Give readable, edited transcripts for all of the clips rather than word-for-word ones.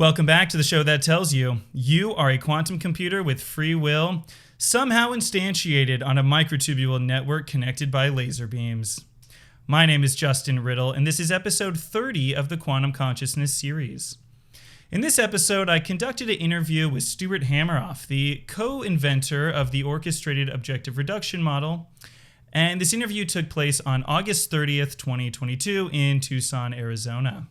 Welcome back to the show that tells you you are a quantum computer with free will, somehow instantiated on a microtubule network connected by laser beams. My name is Justin Riddle, and this is episode 30 of the Quantum Consciousness series. In this episode, I conducted an interview with Stuart Hameroff, the co-inventor of the Orchestrated Objective Reduction model, and this interview took place on August 30th, 2022 in Tucson, Arizona.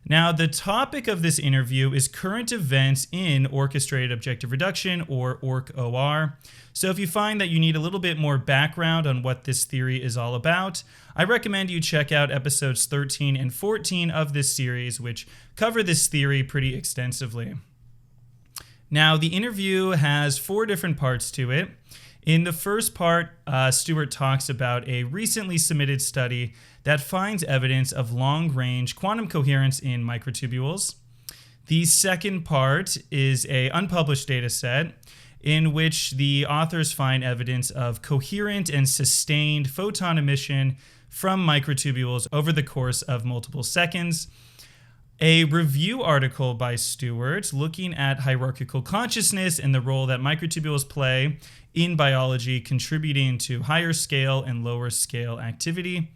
Now, the topic of this interview is current events in Orchestrated Objective Reduction, or Orch-OR. So if you find that you need a little bit more background on what this theory is all about, I recommend you check out episodes 13 and 14 of this series, which cover this theory pretty extensively. Now, the interview has 4 different parts to it. In the first part, Stuart talks about a recently submitted study that finds evidence of long-range quantum coherence in microtubules. The second part is an unpublished data set in which the authors find evidence of coherent and sustained photon emission from microtubules over the course of multiple seconds. A review article by Stuart looking at hierarchical consciousness and the role that microtubules play in biology, contributing to higher scale and lower scale activity.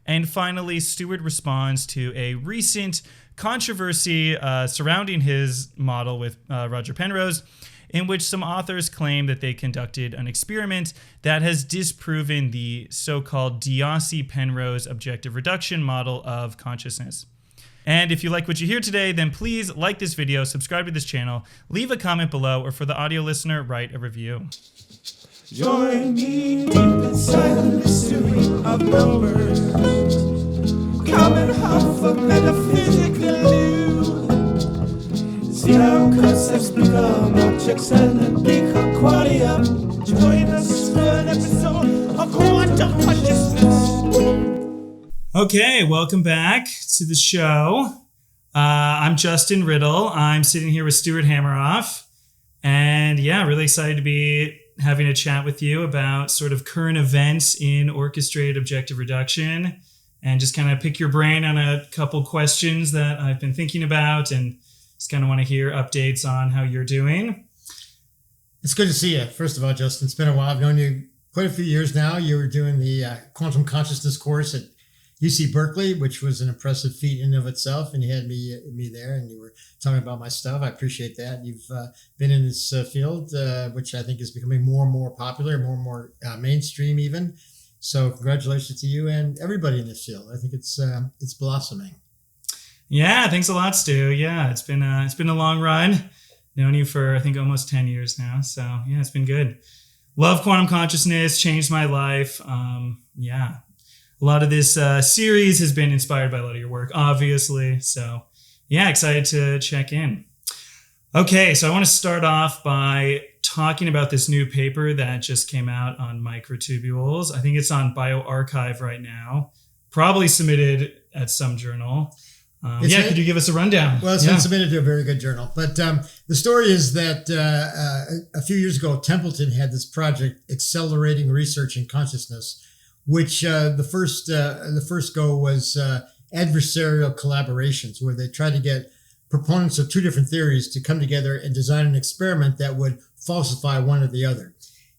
And finally, Stuart responds to a recent controversy surrounding his model with Roger Penrose, in which some authors claim that they conducted an experiment that has disproven the so-called Diosi-Penrose Objective Reduction model of consciousness. And if you like what you hear today, then please like this video, subscribe to this channel, leave a comment below, or for the audio listener, write a review. Join me deep inside the mystery of numbers. Come and huff a metaphysical glue. See how concepts become objects and then become qualia. Join us for an episode of Quantum Consciousness. Okay, welcome back to the show. I'm Justin Riddle. I'm sitting here with Stuart Hameroff. And yeah, really excited to be having a chat with you about sort of current events in Orchestrated Objective Reduction and just kind of pick your brain on a couple questions that I've been thinking about and just kind of want to hear updates on how you're doing. It's good to see you. First of all, Justin, it's been a while. I've known you quite a few years now. You were doing the quantum consciousness course at UC Berkeley, which was an impressive feat in and of itself, and you had me there, and you were talking about my stuff. I appreciate that. You've been in this field, which I think is becoming more and more popular, more and more mainstream even. So congratulations to you and everybody in this field. I think it's blossoming. Yeah, thanks a lot, Stu. Yeah, it's been a long ride. Known you for I think almost 10 years now. So yeah, it's been good. Love quantum consciousness, changed my life. Yeah. A lot of this series has been inspired by a lot of your work, obviously. So yeah, excited to check in. Okay, so I want to start off by talking about this new paper that just came out on microtubules. I think it's on bioRxiv right now, probably submitted at some journal. Could you give us a rundown? Well, it's been submitted to a very good journal. But the story is that a few years ago, Templeton had this project, Accelerating Research in Consciousness, which the first go was adversarial collaborations, where they tried to get proponents of 2 different theories to come together and design an experiment that would falsify one or the other.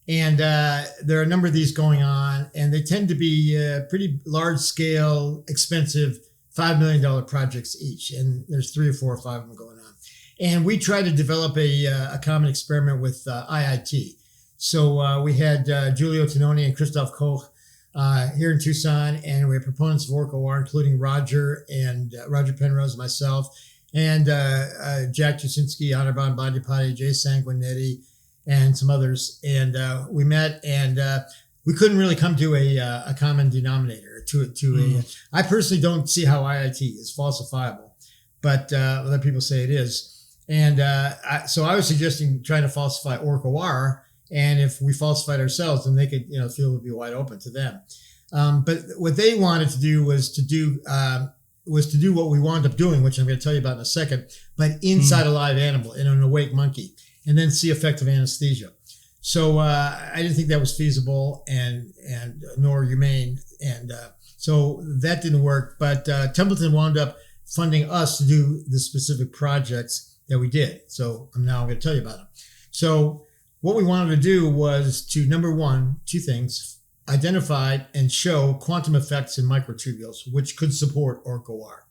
And there are a number of these going on, and they tend to be pretty large-scale, expensive, $5 million projects each. And there's 3 or 4 or 5 of them going on. And we tried to develop a common experiment with IIT. So we had Giulio Tononi and Christoph Koch here in Tucson, and we have proponents of Orch-OR, including Roger Penrose, myself, and Jack Jasinski, Anirban Bandyopadhyay, Jay Sanguinetti, and some others. And we met, and we couldn't really come to a common denominator. I personally don't see how IIT is falsifiable, but other people say it is. And so I was suggesting trying to falsify Orch-OR. And if we falsified ourselves, then they could, the field would be wide open to them. But what they wanted to do was to do what we wound up doing, which I'm going to tell you about in a second, but inside a live animal, in an awake monkey, and then see effective anesthesia. So I didn't think that was feasible and nor humane, and so that didn't work. But Templeton wound up funding us to do the specific projects that we did. So now I'm going to tell you about them. So what we wanted to do was to, number one, two things: identify and show quantum effects in microtubules, which could support Orch-OR.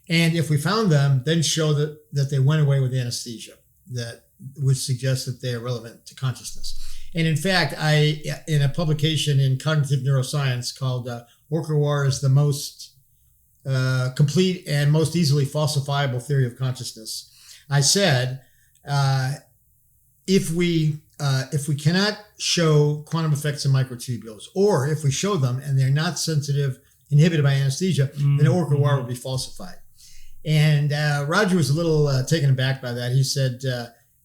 And if we found them, then show that they went away with anesthesia, that would suggest that they are relevant to consciousness. And in fact, in a publication in Cognitive Neuroscience called Orch-OR is the most complete and most easily falsifiable theory of consciousness, I said, if we cannot show quantum effects in microtubules, or if we show them and they're not sensitive, inhibited by anesthesia, then Orch-OR will be falsified. And Roger was a little taken aback by that. He said,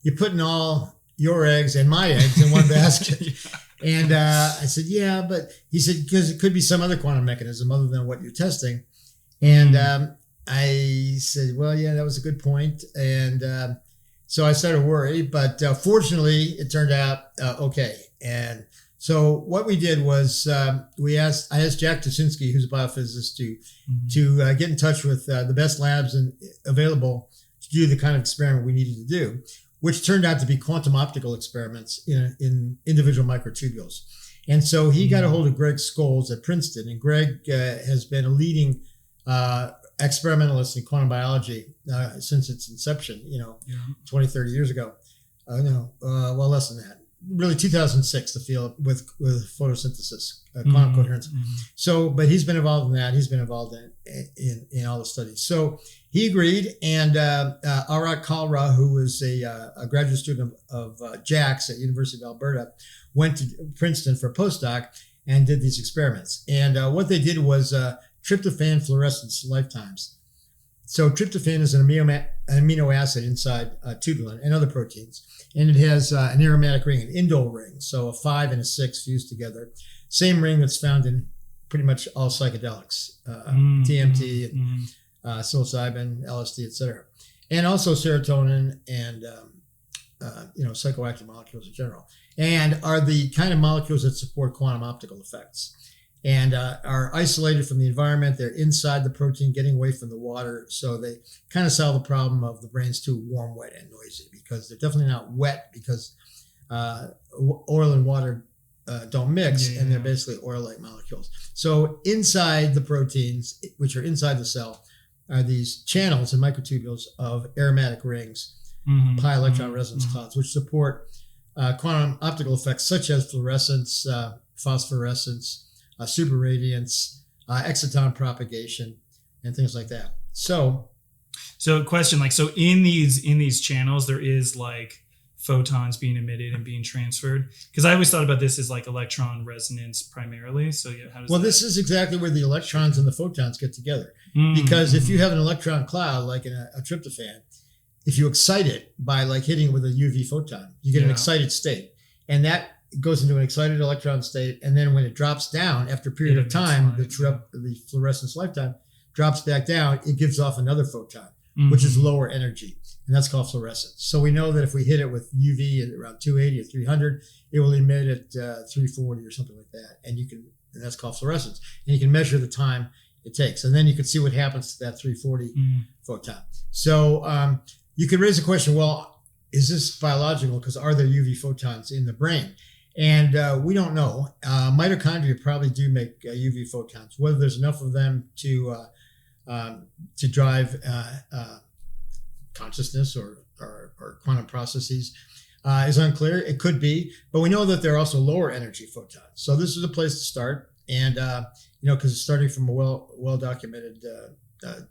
"You're putting all your eggs and my eggs in one basket." Yeah. And I said, "Yeah," but he said, "Because it could be some other quantum mechanism other than what you're testing." And I said, "Well, yeah, that was a good point." And so I started to worry, but fortunately, it turned out okay. And so what we did was I asked Jack Tusinski, who's a biophysicist, to get in touch with the best labs available to do the kind of experiment we needed to do, which turned out to be quantum optical experiments in individual microtubules. And so he got a hold of Greg Scholes at Princeton, and Greg has been a leading experimentalist in quantum biology since its inception, 20, 30 years ago. Well, less than that. Really 2006, the field with photosynthesis, quantum coherence. So, but he's been involved in that. He's been involved in all the studies. So he agreed, and Arat Kalra, who was a graduate student of Jack's at University of Alberta, went to Princeton for a postdoc and did these experiments. And what they did was tryptophan fluorescence lifetimes. So tryptophan is an amino acid inside tubulin and other proteins. And it has an aromatic ring, an indole ring. So a 5 and a 6 fused together. Same ring that's found in pretty much all psychedelics, DMT, and, psilocybin, LSD, etc. And also serotonin and psychoactive molecules in general. And are the kind of molecules that support quantum optical effects. And are isolated from the environment. They're inside the protein, getting away from the water. So they kind of solve the problem of the brain's too warm, wet, and noisy, because they're definitely not wet, because oil and water don't mix, and they're basically oil-like molecules. So inside the proteins, which are inside the cell, are these channels and microtubules of aromatic rings, pi electron resonance clouds, which support quantum optical effects such as fluorescence, phosphorescence, superradiance, exciton propagation, and things like that. So a question, so in these channels, there is photons being emitted and being transferred? Because I always thought about this as electron resonance primarily. So yeah, how does this is exactly where the electrons and the photons get together. Because if you have an electron cloud, like in a tryptophan, if you excite it by hitting it with a UV photon, you get an excited state. And that goes into an excited electron state, and then when it drops down after a period of time, the fluorescence lifetime drops back down, it gives off another photon, which is lower energy, and that's called fluorescence. So we know that if we hit it with UV at around 280 or 300, it will emit at 340 or something like that, and that's called fluorescence, and you can measure the time it takes, and then you can see what happens to that 340 photon. So you could raise a question, well, is this biological? Because are there UV photons in the brain? And we don't know. Mitochondria probably do make UV photons. Whether there's enough of them to drive consciousness or quantum processes is unclear. It could be, but we know that there are also lower energy photons. So this is a place to start, and because it's starting from a well documented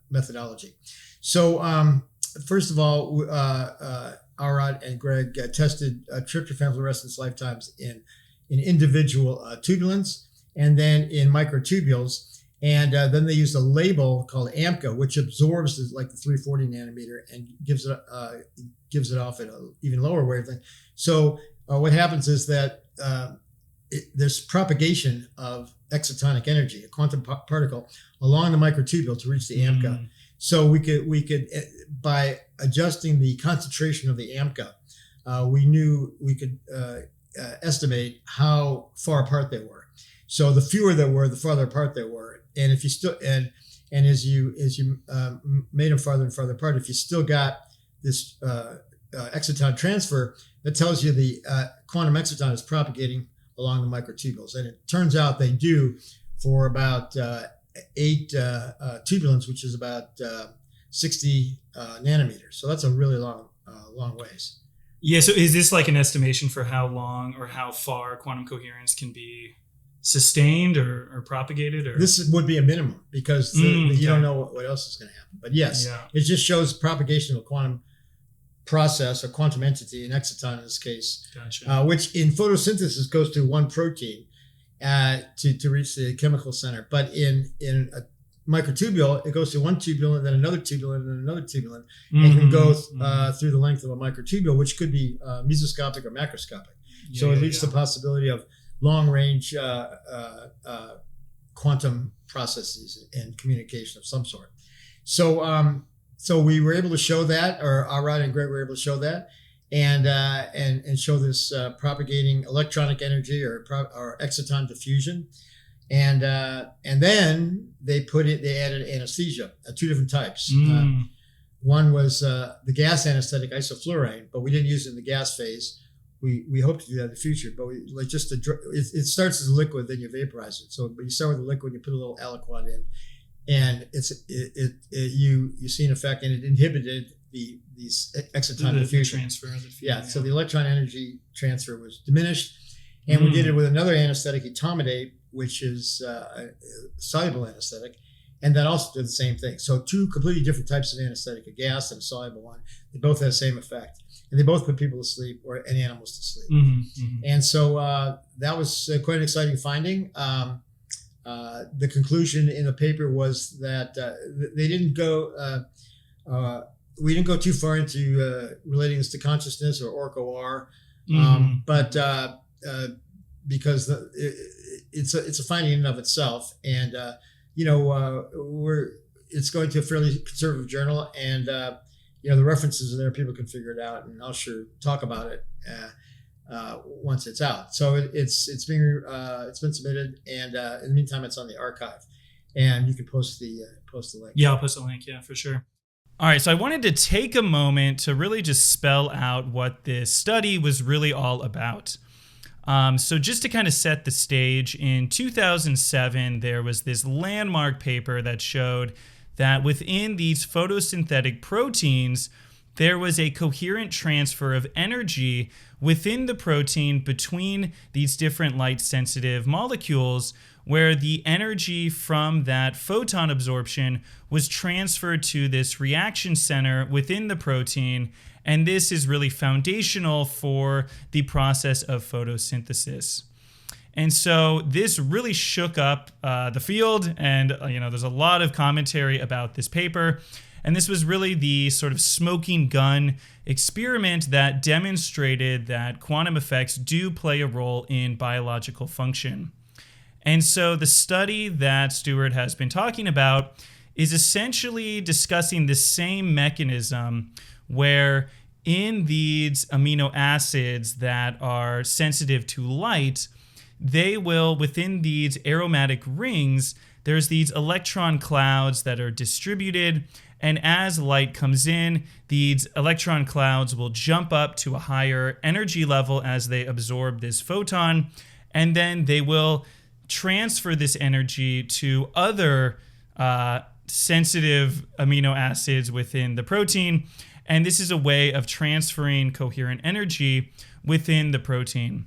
methodology. So first of all, Arad and Greg tested tryptophan fluorescence lifetimes in individual tubulins and then in microtubules. And then they used a label called AMCA, which absorbs the 340 nanometer and gives it off at an even lower wavelength. So what happens is that there's propagation of excitonic energy, a quantum particle, along the microtubule to reach the AMCA. So we could by adjusting the concentration of the AMCA, we knew we could estimate how far apart they were. So the fewer there were, the farther apart they were. And if you And as you made them farther and farther apart, if you still got this exciton transfer, that tells you the quantum exciton is propagating along the microtubules. And it turns out they do for about 8 tubulins, which is about 60 nanometers. So that's a really long ways. Yeah, so is this like an estimation for how long or how far quantum coherence can be sustained or propagated? Or this would be a minimum because you don't know what else is going to happen. But yes, it just shows propagation of a quantum process, a quantum entity, an exciton in this case, which in photosynthesis goes to one protein to reach the chemical center. But in a microtubule, it goes to one tubulin, then another tubulin, and then another tubulin, and can go through the length of a microtubule, which could be mesoscopic or macroscopic. So it leads to the possibility of long-range quantum processes and communication of some sort. So we were able to show that, or Arad and Greg were able to show that, and show this propagating electronic energy or exciton diffusion. And then they added anesthesia, 2 different types. One was the gas anesthetic isoflurane, but we didn't use it in the gas phase. We hope to do that in the future, but it starts as a liquid, then you vaporize it. So you start with the liquid, you put a little aliquot in, and you see an effect, and it inhibited these exciton diffusion. Transfer of the field. So the electron energy transfer was diminished, and we did it with another anesthetic, etomidate, which is a soluble anesthetic, and that also did the same thing. So 2 completely different types of anesthetic, a gas and a soluble one. They both had the same effect, and they both put people to sleep and animals to sleep. And so that was quite an exciting finding. The conclusion in the paper was that they didn't go. We didn't go too far into relating this to consciousness or Orch-OR, but because it's a finding in and of itself, and it's going to a fairly conservative journal, and the references are there, people can figure it out, and I'll sure talk about it once it's out. So it's been submitted, and in the meantime, it's on the archive, and you can post the link. Yeah, I'll post a link. Yeah, for sure. All right, so I wanted to take a moment to really just spell out what this study was really all about. So just to kind of set the stage, in 2007, there was this landmark paper that showed that within these photosynthetic proteins, there was a coherent transfer of energy within the protein between these different light-sensitive molecules, where the energy from that photon absorption was transferred to this reaction center within the protein. And this is really foundational for the process of photosynthesis. And so this really shook up the field, and there's a lot of commentary about this paper. And this was really the sort of smoking gun experiment that demonstrated that quantum effects do play a role in biological function. And so the study that Stuart has been talking about is essentially discussing the same mechanism where in these amino acids that are sensitive to light, they will, within these aromatic rings, there's these electron clouds that are distributed, and as light comes in, these electron clouds will jump up to a higher energy level as they absorb this photon, and then they will transfer this energy to other sensitive amino acids within the protein. And this is a way of transferring coherent energy within the protein.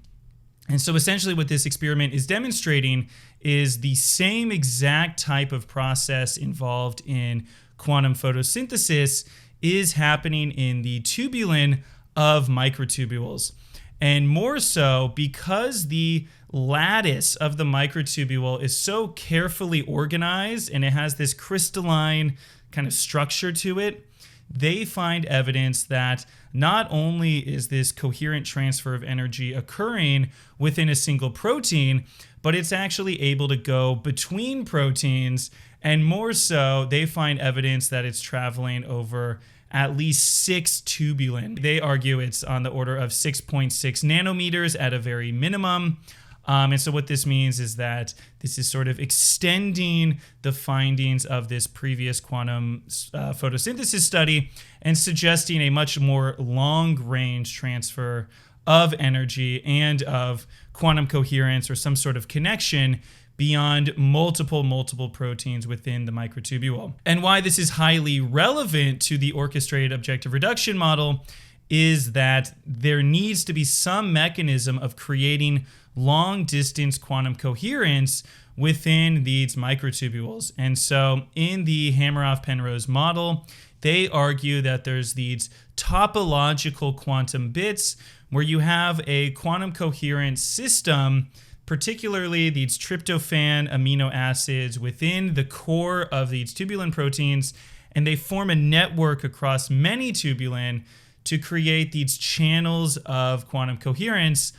And so essentially what this experiment is demonstrating is the same exact type of process involved in quantum photosynthesis is happening in the tubulin of microtubules. And more so because the lattice of the microtubule is so carefully organized and it has this crystalline kind of structure to it, they find evidence that not only is this coherent transfer of energy occurring within a single protein, but it's actually able to go between proteins, and more so, they find evidence that it's traveling over at least 6 tubulin. They argue it's on the order of 6.6 nanometers at a very minimum. And so what this means is that this is sort of extending the findings of this previous quantum photosynthesis study and suggesting a much more long-range transfer of energy and of quantum coherence or some sort of connection beyond multiple proteins within the microtubule. And why this is highly relevant to the orchestrated objective reduction model is that there needs to be some mechanism of creating long-distance quantum coherence within these microtubules. And so in the Hameroff-Penrose model, they argue that there's these topological quantum bits where you have a quantum coherent system, particularly these tryptophan amino acids within the core of these tubulin proteins, and they form a network across many tubulin to create these channels of quantum coherence.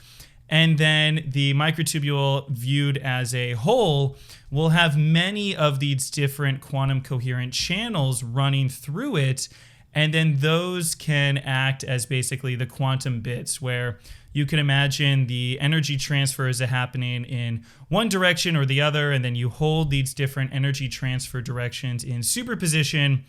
And then the microtubule, viewed as a whole, will have many of these different quantum coherent channels running through it. And then those can act as basically the quantum bits, where you can imagine the energy transfer is happening in one direction or the other, and then you hold these different energy transfer directions in superposition,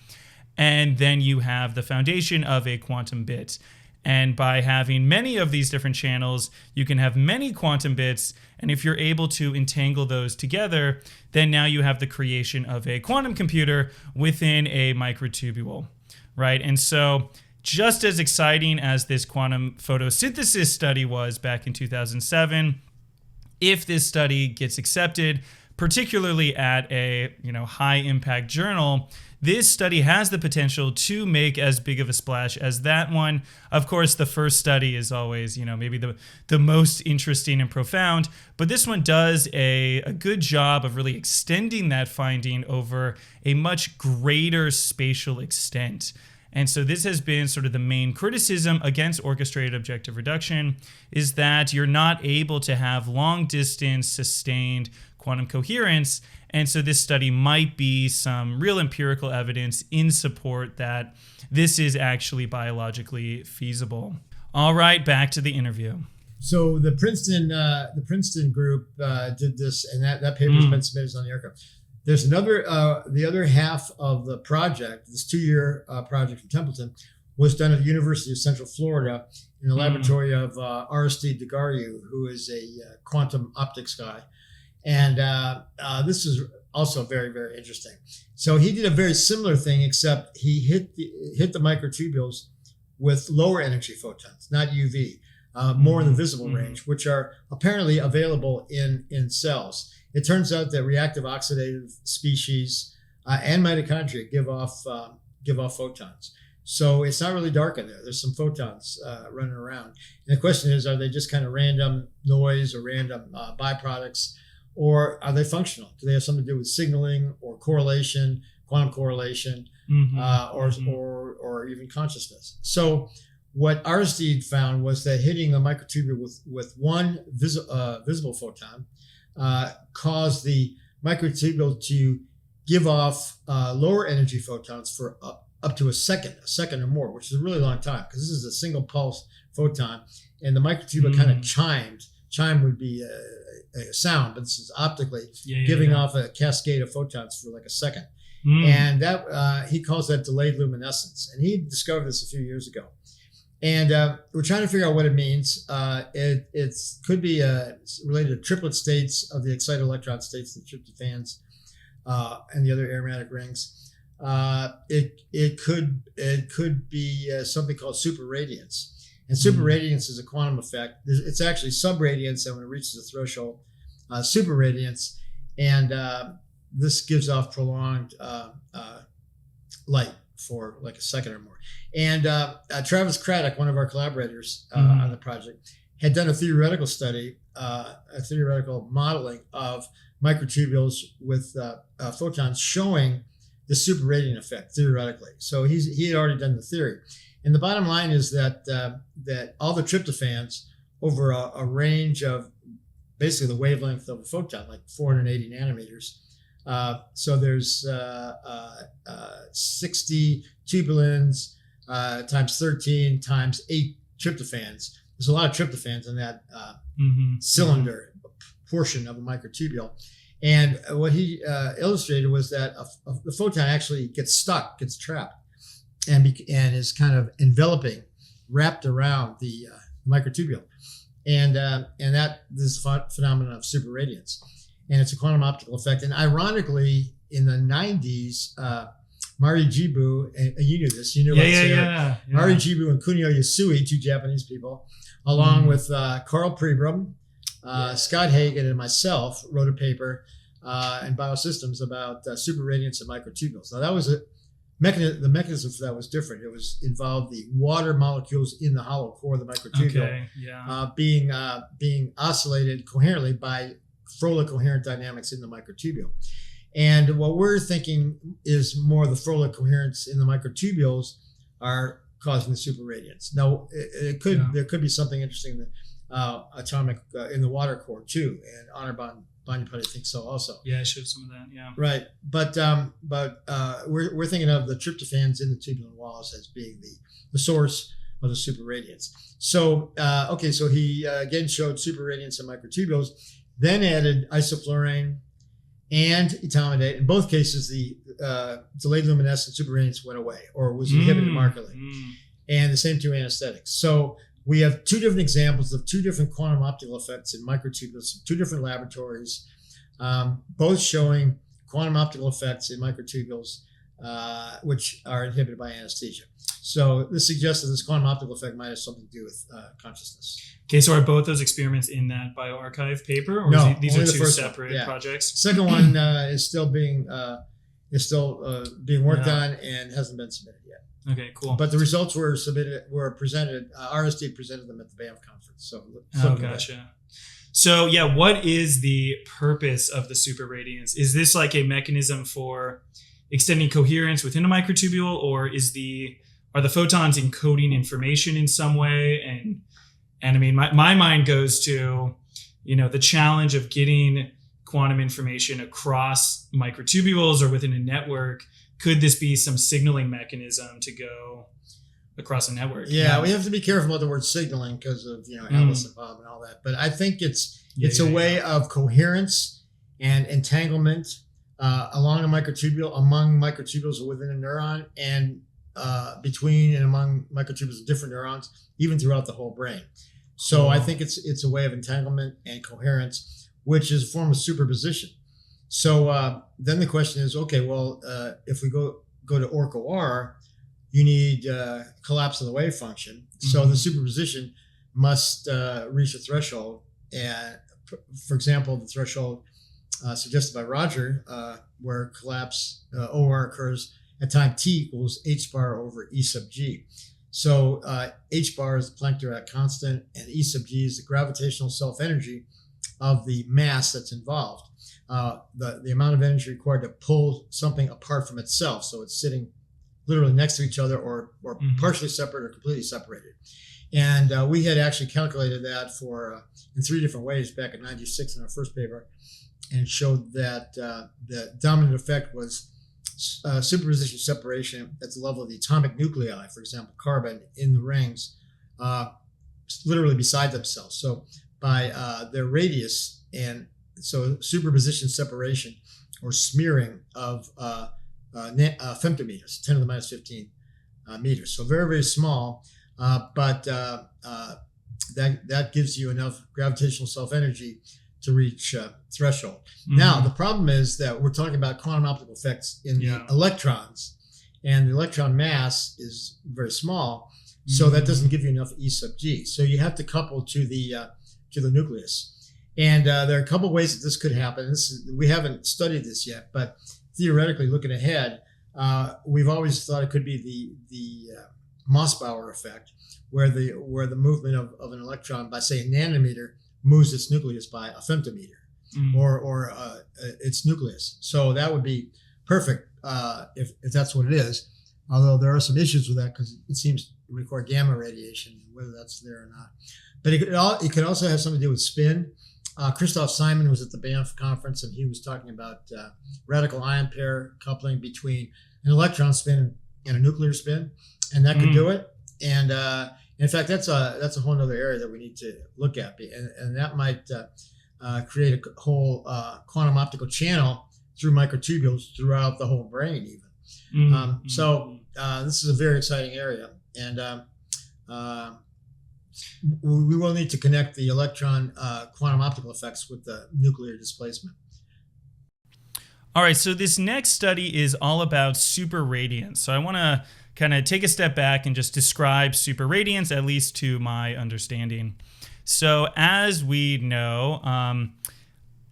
and then you have the foundation of a quantum bit. And by having many of these different channels, you can have many quantum bits. And if you're able to entangle those together, then now you have the creation of a quantum computer within a microtubule, right? And so just as exciting as this quantum photosynthesis study was back in 2007, if this study gets accepted, particularly at a high impact journal, this study has the potential to make as big of a splash as that one. Of course, the first study is always, maybe the most interesting and profound, but this one does a good job of really extending that finding over a much greater spatial extent. And so this has been sort of the main criticism against orchestrated objective reduction, is that you're not able to have long distance sustained quantum coherence. And so this study might be some real empirical evidence in support that this is actually biologically feasible. All right, back to the interview. So the Princeton group did this, and that paper's been submitted on the archive. There's another, the other half of the project, this 2-year project from Templeton, was done at the University of Central Florida in the laboratory of Aristide Degarriou, who is a quantum optics guy. And this is also very, very interesting. So he did a very similar thing, except he hit the microtubules with lower energy photons, not UV, more in the visible range, which are apparently available in cells. It turns out that reactive oxidative species and mitochondria give off photons. So it's not really dark in there. There's some photons running around. And the question is, are they just kind of random noise or random byproducts? Or are they functional? Do they have something to do with signaling or correlation, quantum correlation, or even consciousness? So what Aristide found was that hitting a microtubule with one visible photon caused the microtubule to give off lower energy photons for up to a second or more, which is a really long time, because this is a single pulse photon, and the microtubule kind of chimed. Chime would be a sound, but this is optically giving off a cascade of photons for like a second. And that he calls that delayed luminescence. And he discovered this a few years ago. And we're trying to figure out what it means. It could be related to triplet states of the excited electron states, the tryptophans, and the other aromatic rings. It could be something called superradiance. And superradiance is a quantum effect. It's actually subradiance, and when it reaches the threshold, superradiance, and this gives off prolonged light for like a second or more. And Travis Craddock, one of our collaborators on the project, had done a theoretical study, a theoretical modeling of microtubules with photons showing the superradiant effect theoretically. So he had already done the theory. And the bottom line is that that all the tryptophans over a range of basically the wavelength of a photon, like 480 nanometers. So there's 60 tubulins times 13 times 8 tryptophans. there's a lot of tryptophans in that cylinder portion of a microtubule. And what he illustrated was that the photon actually gets stuck, gets trapped, and is kind of wrapped around the microtubule. And that this phenomenon of superradiance. And it's a quantum optical effect. And ironically, in the 90s, Mari Jibu, and you knew this, Mari Jibu and Kunio Yasui, two Japanese people, along with Carl Pribram, Scott Hagen, and myself, wrote a paper in Biosystems about superradiance and microtubules. Now, that was the mechanism for that was different. It involved the water molecules in the hollow core of the microtubule being oscillated coherently by Froehlich coherent dynamics in the microtubule. And what we're thinking is more the Froehlich coherence in the microtubules are causing the superradiance. Now, there could be something interesting in the atomic in the water core too, and Anirban Bandyopadhyay thinks so also. Yeah, I showed some of that. Yeah. Right, but we're thinking of the tryptophans in the tubulin walls as being the source of the superradiance. So so he again showed superradiance in microtubules, then added isoflurane and etomidate. In both cases, the delayed luminescent superradiance went away or was inhibited markedly, and the same two anesthetics. So we have two different examples of two different quantum optical effects in microtubules from two different laboratories, both showing quantum optical effects in microtubules, which are inhibited by anesthesia. So this suggests that this quantum optical effect might have something to do with consciousness. Okay, so are both those experiments in that bioarchive paper, or no, these are the two first separate projects? Second one is still being worked on and hasn't been submitted yet. Okay, cool. But the results were presented. RSD presented them at the Banff conference. So gotcha. So yeah, what is the purpose of the superradiance? Is this like a mechanism for extending coherence within a microtubule, or are the photons encoding information in some way? And I mean, my mind goes to, the challenge of getting quantum information across microtubules or within a network. Could this be some signaling mechanism to go across a network? Yeah, we have to be careful about the word signaling because of Alice and Bob and all that. But I think it's a way of coherence and entanglement along a microtubule, among microtubules within a neuron, and between and among microtubules of different neurons, even throughout the whole brain. So I think it's a way of entanglement and coherence, which is a form of superposition. So then the question is, okay, well, if we go to Orch-OR, you need collapse of the wave function. So the superposition must reach a threshold. And for example, the threshold suggested by Roger, where collapse OR occurs at time t equals h bar over E sub g. So h bar is the Planck-Dirac constant, and E sub g is the gravitational self-energy of the mass that's involved. The amount of energy required to pull something apart from itself. So it's sitting literally next to each other or partially separate or completely separated. And we had actually calculated that in three different ways back in '96 in our first paper, and showed that the dominant effect was superposition separation at the level of the atomic nuclei, for example, carbon in the rings, literally beside themselves. So by their radius, and so superposition separation or smearing of femtometers, 10 to the minus 15 meters. So very, very small, but that gives you enough gravitational self-energy to reach threshold. Now, the problem is that we're talking about quantum optical effects in the electrons, and the electron mass is very small, so that doesn't give you enough E sub g. So you have to couple to the nucleus. And there are a couple ways that this could happen. We haven't studied this yet, but theoretically, looking ahead, we've always thought it could be the Mossbauer effect, where the movement of an electron by, say, a nanometer moves its nucleus by a femtometer, or its nucleus. So that would be perfect if that's what it is. Although there are some issues with that because it seems to require gamma radiation, whether that's there or not. But it could also have something to do with spin. Christoph Simon was at the Banff conference, and he was talking about radical ion pair coupling between an electron spin and a nuclear spin, and that could do it. And In fact, that's a whole other area that we need to look at, and that might create a whole quantum optical channel through microtubules throughout the whole brain, even. So this is a very exciting area, and we will need to connect the electron quantum optical effects with the nuclear displacement. All right, so this next study is all about superradiance. So I want to kind of take a step back and just describe superradiance, at least to my understanding. So as we know,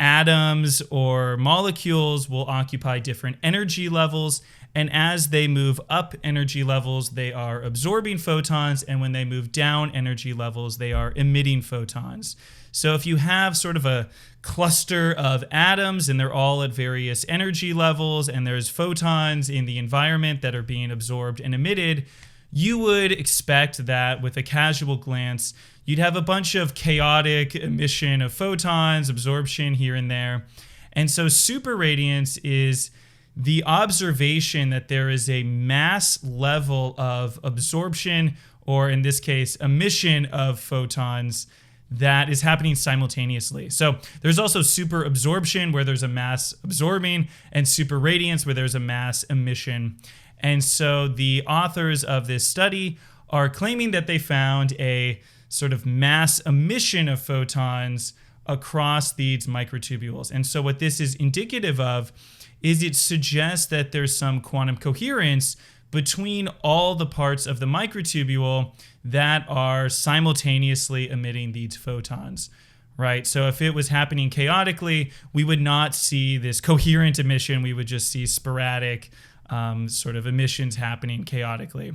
atoms or molecules will occupy different energy levels, and as they move up energy levels, they are absorbing photons, and when they move down energy levels, they are emitting photons. So if you have sort of a cluster of atoms and they're all at various energy levels and there's photons in the environment that are being absorbed and emitted, you would expect that with a casual glance, you'd have a bunch of chaotic emission of photons, absorption here and there. And so superradiance is the observation that there is a mass level of absorption, or in this case, emission of photons that is happening simultaneously. So there's also superabsorption, where there's a mass absorbing, and superradiance, where there's a mass emission. And so the authors of this study are claiming that they found a sort of mass emission of photons across these microtubules. And so what this is indicative of is it suggests that there's some quantum coherence between all the parts of the microtubule that are simultaneously emitting these photons, right? So if it was happening chaotically, we would not see this coherent emission. We would just see sporadic sort of emissions happening chaotically.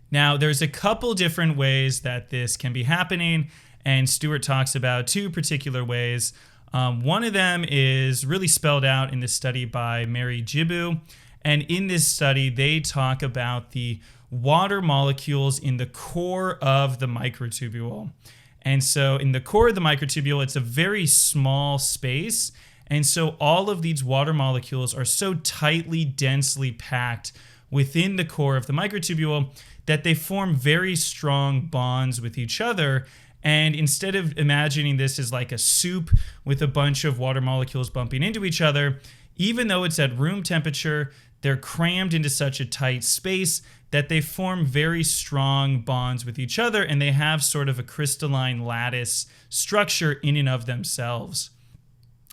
Now, there's a couple different ways that this can be happening, and Stuart talks about two particular ways. One of them is really spelled out in this study by Mary Jibu. And in this study, they talk about the water molecules in the core of the microtubule. And so in the core of the microtubule, it's a very small space. And so all of these water molecules are so tightly, densely packed within the core of the microtubule that they form very strong bonds with each other. And instead of imagining this as like a soup with a bunch of water molecules bumping into each other, even though it's at room temperature, they're crammed into such a tight space that they form very strong bonds with each other, and they have sort of a crystalline lattice structure in and of themselves.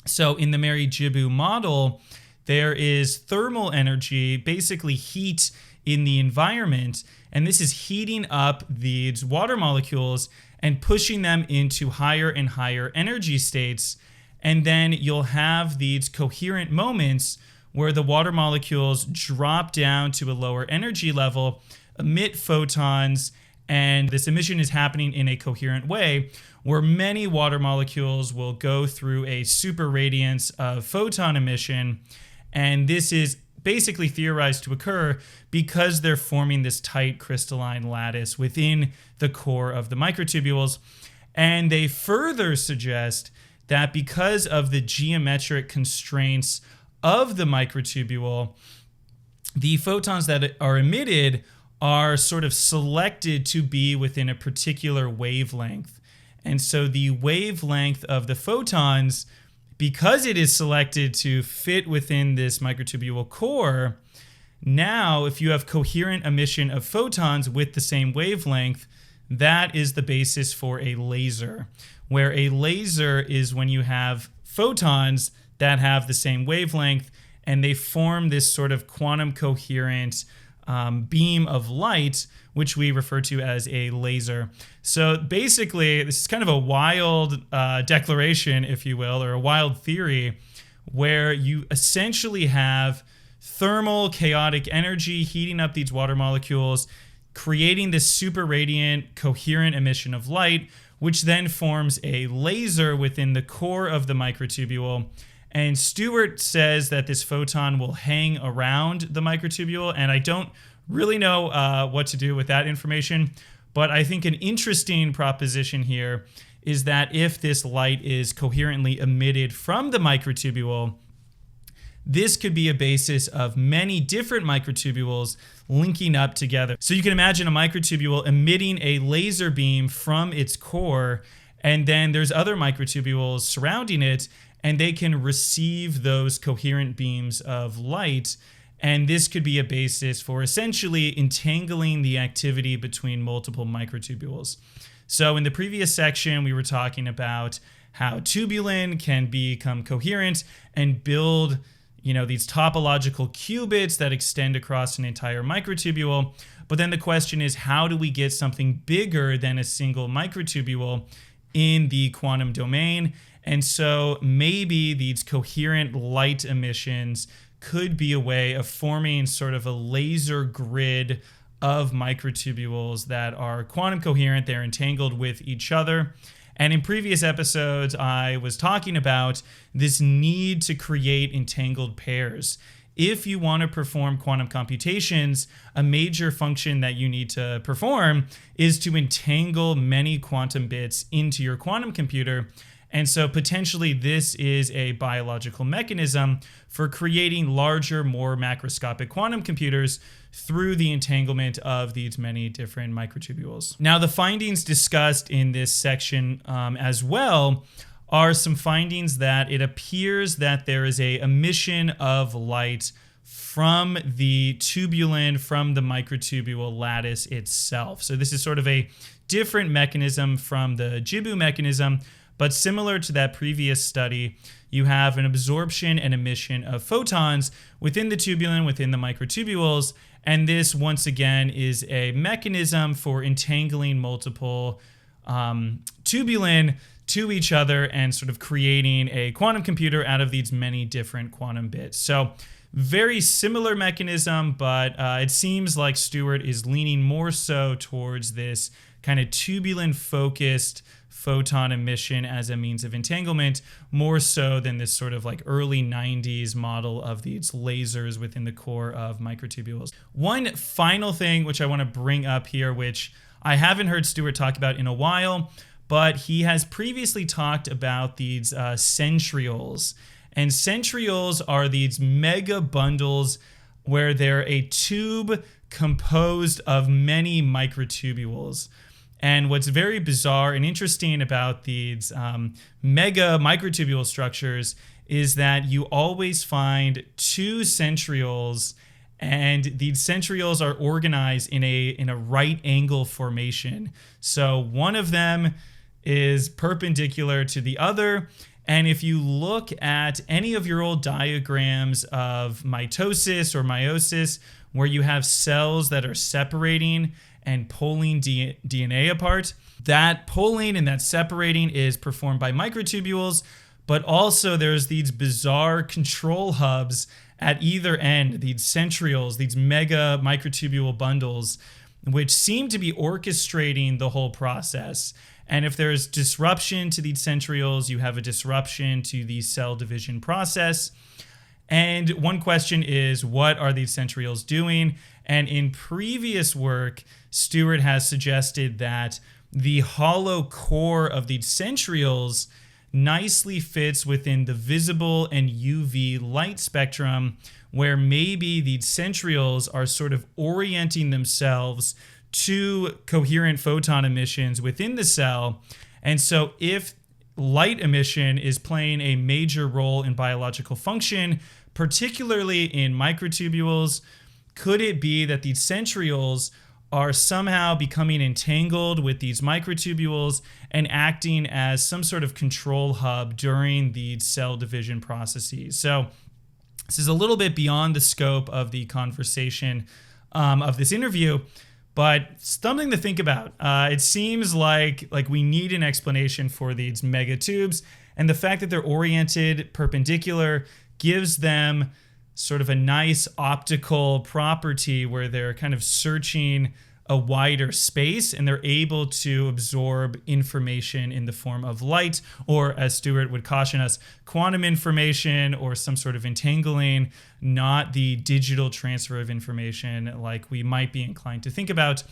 So in the Mary Jibu model, there is thermal energy, basically heat in the environment, and this is heating up these water molecules and pushing them into higher and higher energy states. And then you'll have these coherent moments where the water molecules drop down to a lower energy level, emit photons, and this emission is happening in a coherent way, where many water molecules will go through a superradiance of photon emission. And this is basically theorized to occur because they're forming this tight crystalline lattice within the core of the microtubules. And they further suggest that because of the geometric constraints of the microtubule, the photons that are emitted are sort of selected to be within a particular wavelength. And so the wavelength of the photons, because it is selected to fit within this microtubule core, now if you have coherent emission of photons with the same wavelength, that is the basis for a laser, where a laser is when you have photons that have the same wavelength and they form this sort of quantum coherent beam of light, which we refer to as a laser. So basically, this is kind of a wild declaration, if you will, or a wild theory, where you essentially have thermal chaotic energy heating up these water molecules, creating this superradiant coherent emission of light, which then forms a laser within the core of the microtubule. And Stuart says that this photon will hang around the microtubule, and I don't really know what to do with that information, but I think an interesting proposition here is that if this light is coherently emitted from the microtubule, this could be a basis of many different microtubules linking up together. So you can imagine a microtubule emitting a laser beam from its core, and then there's other microtubules surrounding it, and they can receive those coherent beams of light. And this could be a basis for essentially entangling the activity between multiple microtubules. So in the previous section, we were talking about how tubulin can become coherent and build, these topological qubits that extend across an entire microtubule. But then the question is, how do we get something bigger than a single microtubule in the quantum domain? And so maybe these coherent light emissions could be a way of forming sort of a laser grid of microtubules that are quantum coherent. They're entangled with each other. And in previous episodes, I was talking about this need to create entangled pairs. If you want to perform quantum computations, a major function that you need to perform is to entangle many quantum bits into your quantum computer. And so potentially this is a biological mechanism for creating larger, more macroscopic quantum computers through the entanglement of these many different microtubules. Now, the findings discussed in this section as well are some findings that it appears that there is a emission of light from the tubulin, from the microtubule lattice itself. So this is sort of a different mechanism from the Jibu mechanism, but similar to that previous study, you have an absorption and emission of photons within the tubulin, within the microtubules. And this, once again, is a mechanism for entangling multiple tubulin to each other and sort of creating a quantum computer out of these many different quantum bits. So very similar mechanism, but it seems like Stuart is leaning more so towards this kind of tubulin-focused photon emission as a means of entanglement, more so than this sort of like early 90s model of these lasers within the core of microtubules. One final thing which I want to bring up here, which I haven't heard Stuart talk about in a while, but he has previously talked about these centrioles. And centrioles are these mega bundles where they're a tube composed of many microtubules. And what's very bizarre and interesting about these mega microtubule structures is that you always find two centrioles, and these centrioles are organized in a right angle formation. So one of them is perpendicular to the other. And if you look at any of your old diagrams of mitosis or meiosis, where you have cells that are separating and pulling DNA apart, that pulling and that separating is performed by microtubules, but also there's these bizarre control hubs at either end, these centrioles, these mega microtubule bundles, which seem to be orchestrating the whole process. And if there's disruption to these centrioles, you have a disruption to the cell division process. And one question is, what are these centrioles doing? And in previous work, Stuart has suggested that the hollow core of these centrioles nicely fits within the visible and UV light spectrum, where maybe these centrioles are sort of orienting themselves to coherent photon emissions within the cell. And so if light emission is playing a major role in biological function, particularly in microtubules, could it be that these centrioles are somehow becoming entangled with these microtubules and acting as some sort of control hub during these cell division processes? So this is a little bit beyond the scope of the conversation of this interview, but something to think about. It seems like we need an explanation for these megatubes, and the fact that they're oriented perpendicular gives them sort of a nice optical property where they're kind of searching a wider space and they're able to absorb information in the form of light, or as Stuart would caution us, quantum information or some sort of entangling, not the digital transfer of information like we might be inclined to think about.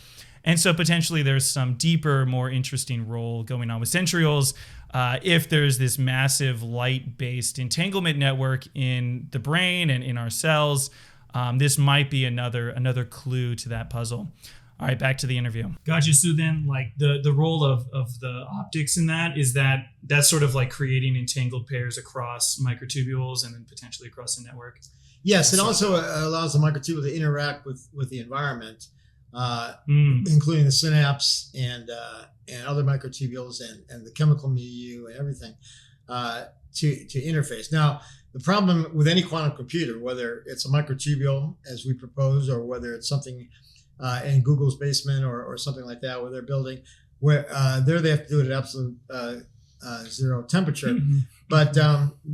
And so potentially there's some deeper, more interesting role going on with centrioles. If there's this massive light-based entanglement network in the brain and in our cells, this might be another clue to that puzzle. All right, back to the interview. Gotcha. So then, like the role of the optics in that is that's sort of like creating entangled pairs across microtubules and then potentially across the network. Yes, it also allows the microtubule to interact with the environment, including the synapse and other microtubules and the chemical milieu and everything to interface. Now, the problem with any quantum computer, whether it's a microtubule as we propose, or whether it's something in Google's basement or something like that, where they're building, where they have to do it at absolute zero temperature. But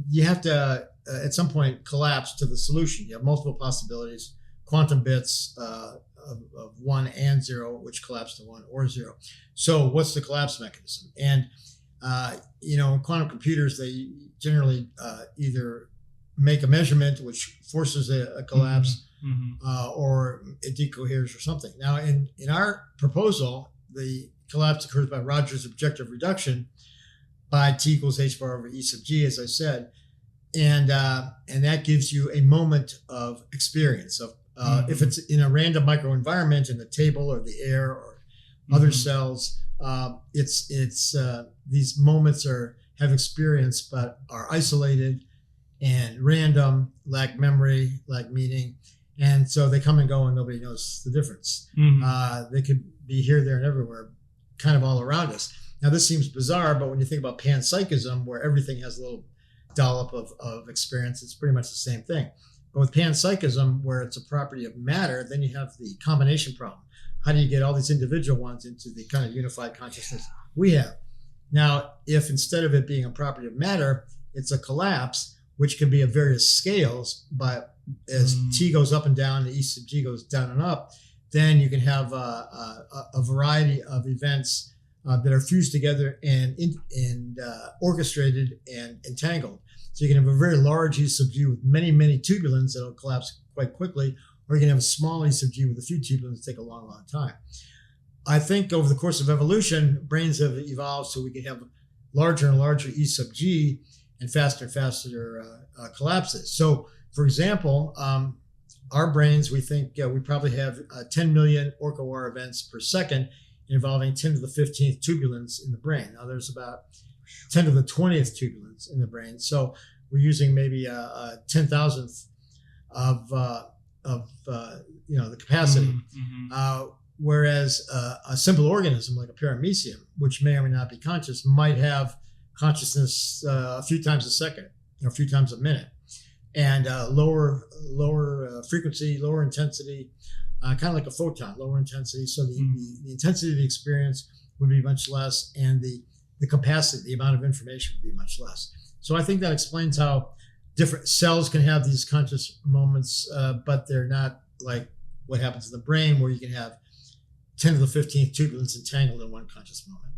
you have to, at some point, collapse to the solution. You have multiple possibilities, quantum bits of 1 and 0, which collapse to 1 or 0. So what's the collapse mechanism? And, in quantum computers, they generally either make a measurement which forces a collapse, or it decoheres or something. Now, in our proposal, the collapse occurs by Rogers objective reduction by T equals H bar over E sub G, as I said, and that gives you a moment of experience of if it's in a random microenvironment in the table or the air or other cells, it's these moments have experience but are isolated and random, lack memory, lack meaning. And so they come and go and nobody knows the difference. They could be here, there, and everywhere, kind of all around us. Now, this seems bizarre, but when you think about panpsychism, where everything has a little dollop of experience, it's pretty much the same thing. But with panpsychism, where it's a property of matter, then you have the combination problem. How do you get all these individual ones into the kind of unified consciousness we have? Now, if instead of it being a property of matter, it's a collapse, which can be of various scales, but as T goes up and down, the E sub G goes down and up, then you can have a variety of events that are fused together and orchestrated and entangled. So you can have a very large E sub G with many, many tubulins that'll collapse quite quickly, or you can have a small E sub G with a few tubulins that take a long, long time. I think over the course of evolution, brains have evolved so we can have larger and larger E sub G and faster collapses. So, for example, our brains, we think we probably have 10 million Orch-OR events per second involving 10 to the 15th tubulins in the brain. Now, there's about 10 to the 20th tubulins in the brain. So we're using maybe a 10,000th of the capacity. Whereas a simple organism like a paramecium, which may or may not be conscious, might have consciousness a few times a second, a few times a minute, and lower frequency, lower intensity, kind of like a photon, lower intensity. So the intensity of the experience would be much less, and the capacity, the amount of information would be much less. So I think that explains how different cells can have these conscious moments, but they're not like what happens in the brain, where you can have 10 to the 15th tubulins entangled in one conscious moment.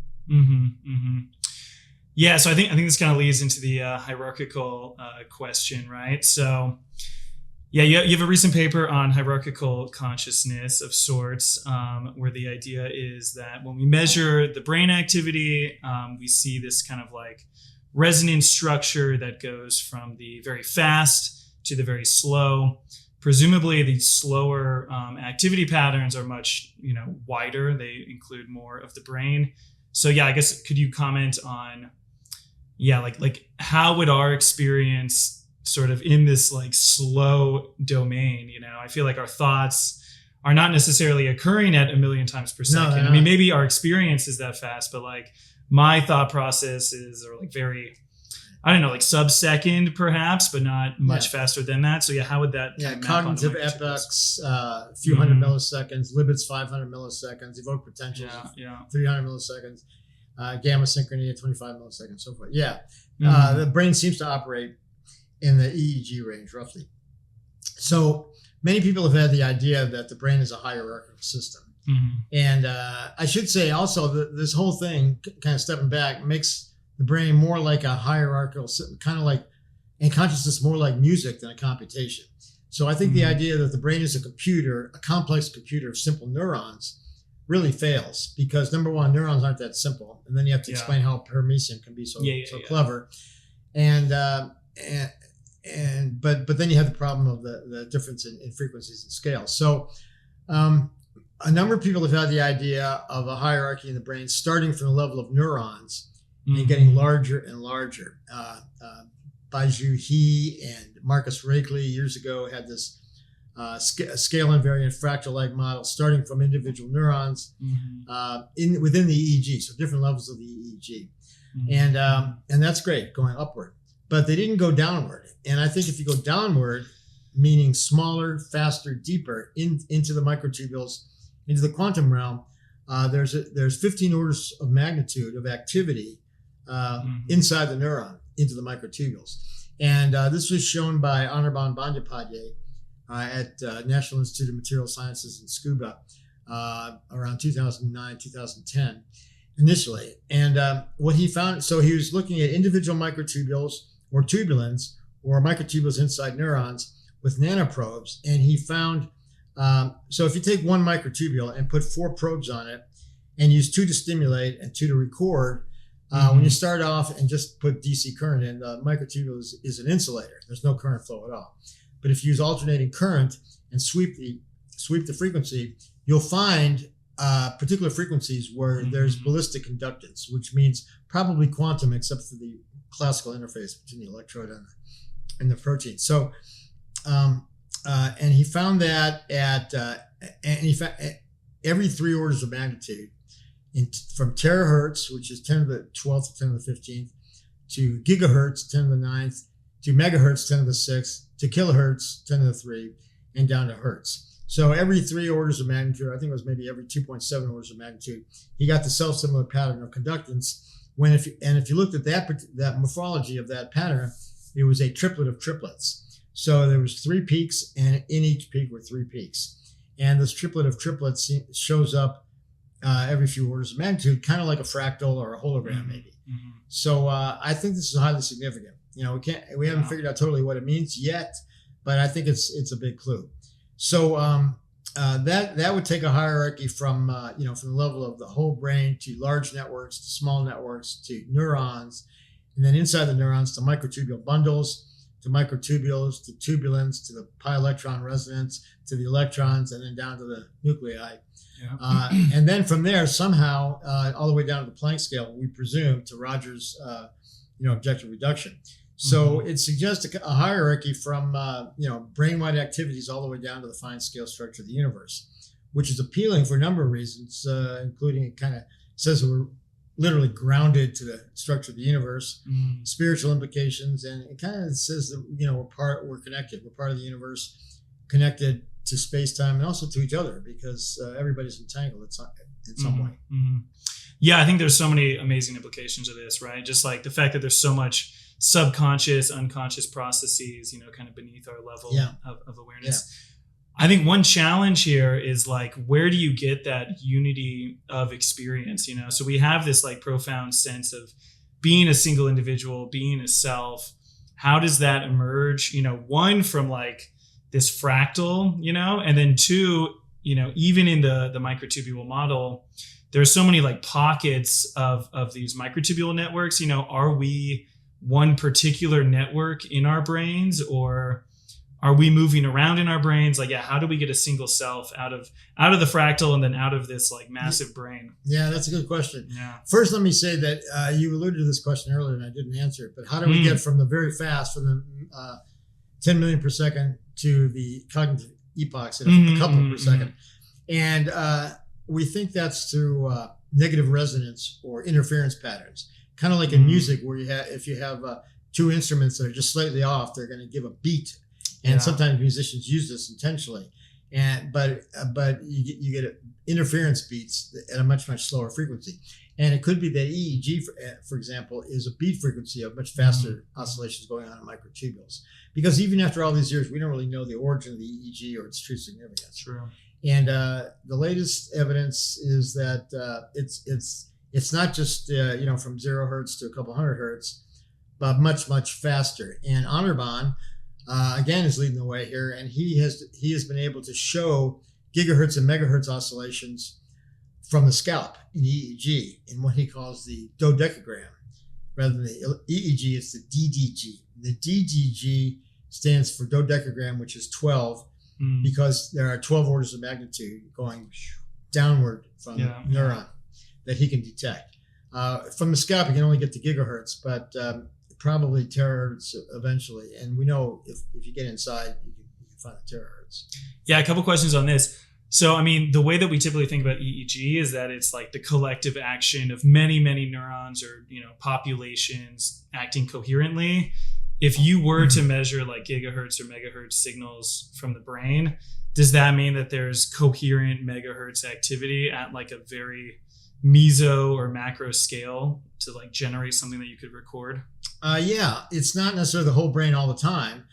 Yeah, so I think this kind of leads into the hierarchical question, right? So, yeah, you have a recent paper on hierarchical consciousness of sorts, where the idea is that when we measure the brain activity, we see this kind of like resonance structure that goes from the very fast to the very slow. Presumably, the slower activity patterns are much wider. They include more of the brain. So, yeah, I guess could you comment on like how would our experience sort of in this like slow domain, I feel like our thoughts are not necessarily occurring at 1 million times per second. I mean, maybe our experience is that fast, but like my thought processes are like very, I don't know, like sub-second perhaps, but not much faster than that. So how would that kind of map cognitive epochs, a few hundred milliseconds, Libet's 500 milliseconds, evoked potentials 300 milliseconds. Gamma synchrony at 25 milliseconds, so forth. The brain seems to operate in the EEG range, roughly. So many people have had the idea that the brain is a hierarchical system. And I should say also that this whole thing, kind of stepping back, makes the brain more like a hierarchical system, kind of like, and consciousness more like music than a computation. So I think the idea that the brain is a computer, a complex computer of simple neurons, really fails because number one, neurons aren't that simple, and then you have to explain how paramecium can be so clever, and but then you have the problem of the difference in frequencies and scales. So a number of people have had the idea of a hierarchy in the brain starting from the level of neurons and getting larger and larger. Baiju He and Marcus Raichle years ago had this scale invariant fractal-like model starting from individual neurons within the EEG, so different levels of the EEG, and that's great going upward. But they didn't go downward, and I think if you go downward, meaning smaller, faster, deeper into the microtubules, into the quantum realm, there's 15 orders of magnitude of activity inside the neuron into the microtubules, and this was shown by Anirban Bandyopadhyay at National Institute of Material Sciences in Scuba around 2009, 2010 initially. And what he found, so he was looking at individual microtubules or tubulins or microtubules inside neurons with nanoprobes. And he found, so if you take one microtubule and put 4 probes on it and use 2 to stimulate and 2 to record, when you start off and just put DC current in, the microtubule is an insulator. There's no current flow at all. But if you use alternating current and sweep the frequency, you'll find particular frequencies where there's ballistic conductance, which means probably quantum, except for the classical interface between the electrode and the protein. So, and he found that every 3 orders of magnitude, from terahertz, which is 10 to the 12th to 10 to the 15th, to gigahertz, 10 to the 9th, to megahertz, 10 to the 6th, to kilohertz, 10 to the 3, and down to hertz. So every 3 orders of magnitude, I think it was maybe every 2.7 orders of magnitude, he got the self-similar pattern of conductance. If you looked at that morphology of that pattern, it was a triplet of triplets. So there was 3 peaks, and in each peak were 3 peaks. And this triplet of triplets shows up every few orders of magnitude, kind of like a fractal or a hologram, maybe. So I think this is highly significant. We haven't figured out totally what it means yet, but I think it's a big clue. So that would take a hierarchy from from the level of the whole brain to large networks, to small networks, to neurons, and then inside the neurons to microtubule bundles, to microtubules, to tubulins, to the pi electron resonance, to the electrons, and then down to the nuclei. And then from there, somehow, all the way down to the Planck scale, we presume to Rogers' objective reduction. So it suggests a hierarchy from brain-wide activities all the way down to the fine scale structure of the universe, which is appealing for a number of reasons, including it kind of says that we're literally grounded to the structure of the universe, spiritual implications, and it kind of says that we're connected. We're part of the universe, connected to space-time and also to each other, because everybody's entangled in some way. Yeah, I think there's so many amazing implications of this, right? Just like the fact that there's so much subconscious, unconscious processes, kind of beneath our level of awareness. I think one challenge here is like, where do you get that unity of experience? So we have this like profound sense of being a single individual, being a self. How does that emerge? One, from like this fractal, and then 2, even in the microtubule model, there's so many like pockets of these microtubule networks. Are we one particular network in our brains, or are we moving around in our brains? Like, how do we get a single self out of the fractal and then out of this like massive brain? Yeah, that's a good question. Yeah. First, let me say that you alluded to this question earlier and I didn't answer it, but how do we get from the very fast, from the 10 million per second to the cognitive epochs at a couple per second? And we think that's through negative resonance or interference patterns. Kind of like in music, where if you have 2 instruments that are just slightly off, they're going to give a beat, and sometimes musicians use this intentionally. But you get interference beats at a much slower frequency, and it could be that EEG, for example, is a beat frequency of much faster oscillations going on in microtubules. Because even after all these years, we don't really know the origin of the EEG or its true significance. True. And the latest evidence is that it's not just from 0 hertz to a couple hundred hertz, but much faster. And Anirban again is leading the way here, and he has been able to show gigahertz and megahertz oscillations from the scalp in EEG in what he calls the dodecogram. Rather than the EEG, it's the DDG. The DDG stands for dodecogram, which is 12, because there are 12 orders of magnitude going downward from the neuron that he can detect. From the scalp, you can only get to gigahertz, but probably terahertz eventually. And we know if you get inside, you can find the terahertz. Yeah, a couple questions on this. So, I mean, the way that we typically think about EEG is that it's like the collective action of many, many neurons or, populations acting coherently. If you were to measure like gigahertz or megahertz signals from the brain, does that mean that there's coherent megahertz activity at like a very meso or macro scale to like generate something that you could record? Yeah, it's not necessarily the whole brain all the time.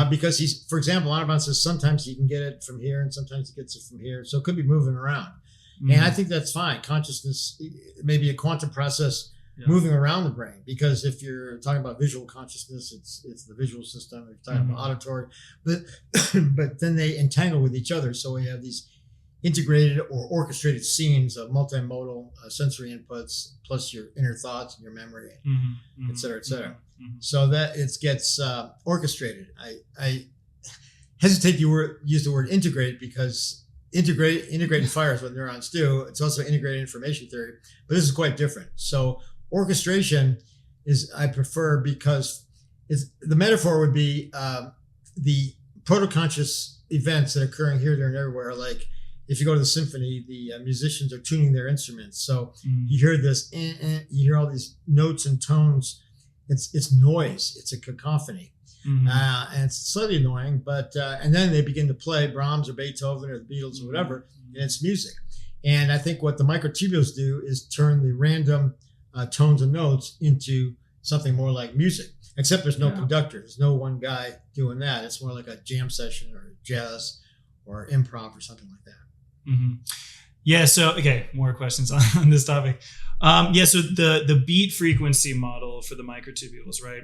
Because he's, for example, Anirban says sometimes you can get it from here and sometimes he gets it from here. So it could be moving around. And I think that's fine. Consciousness, maybe a quantum process moving around the brain. Because if you're talking about visual consciousness, it's the visual system. If you're talking about auditory, but then they entangle with each other. So we have these integrated or orchestrated scenes of multimodal sensory inputs, plus your inner thoughts and your memory, et cetera, et cetera. So that it gets orchestrated. I hesitate to use the word integrate because integrated fire is what neurons do. It's also integrated information theory, but this is quite different. So orchestration is I prefer because the metaphor would be the protoconscious events that are occurring here, there, and everywhere. Like if you go to the symphony, the musicians are tuning their instruments. So you hear this, you hear all these notes and tones. It's noise. It's a cacophony, and it's slightly annoying. But and then they begin to play Brahms or Beethoven or the Beatles or whatever, and it's music. And I think what the microtubules do is turn the random tones and notes into something more like music. Except there's no conductor. There's no one guy doing that. It's more like a jam session or jazz or improv or something like that. Yeah. So, okay, more questions on this topic. So the beat frequency model for the microtubules, right?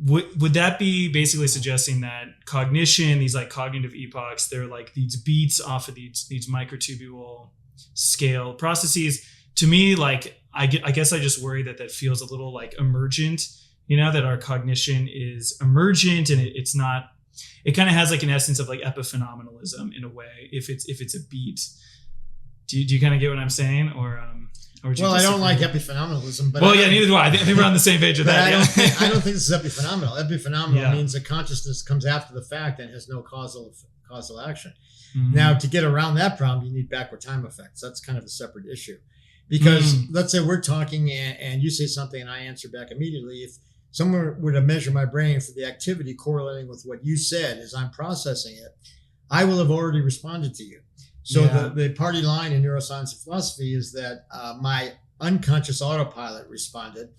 Would that be basically suggesting that cognition, these like cognitive epochs, they're like these beats off of these microtubule scale processes? To me, like, I guess I just worry that feels a little like emergent, that our cognition is emergent and it's not, it kind of has like an essence of like epiphenomenalism in a way, if it's a beat. Do you kind of get what I'm saying? Or well, I don't like epiphenomenalism, but neither do I. I think we're on the same page with that. I don't think this is epiphenomenal. Epiphenomenal means that consciousness comes after the fact and has no causal action. Now, to get around that problem, you need backward time effects. That's kind of a separate issue. Because let's say we're talking and you say something and I answer back immediately. If someone were to measure my brain for the activity correlating with what you said as I'm processing it, I will have already responded to you. So the party line in neuroscience and philosophy is that my unconscious autopilot responded,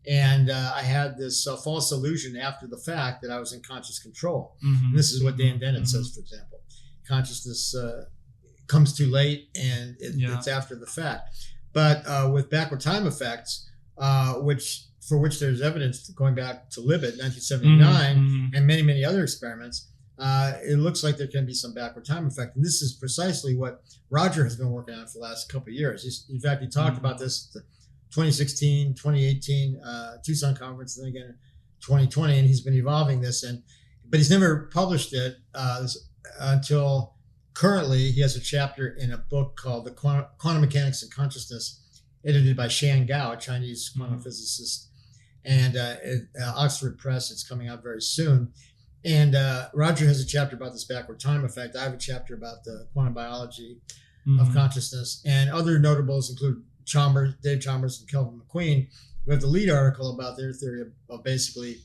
and I had this false illusion after the fact that I was in conscious control. And this is what Dan Dennett says, for example. Consciousness comes too late, and it's after the fact. But with backward time effects, for which there's evidence going back to Libet, 1979, and many, many other experiments, it looks like there can be some backward time effect. And this is precisely what Roger has been working on for the last couple of years. In fact, he talked about this at the 2016, 2018 Tucson conference, and then again in 2020, and he's been evolving this. But he's never published it until currently. He has a chapter in a book called The Quantum Mechanics and Consciousness, edited by Shan Gao, a Chinese quantum physicist, and Oxford Press. It's coming out very soon. And Roger has a chapter about this backward time effect. I have a chapter about the quantum biology of consciousness. And other notables include Dave Chalmers and Kelvin McQueen, who have the lead article about their theory of basically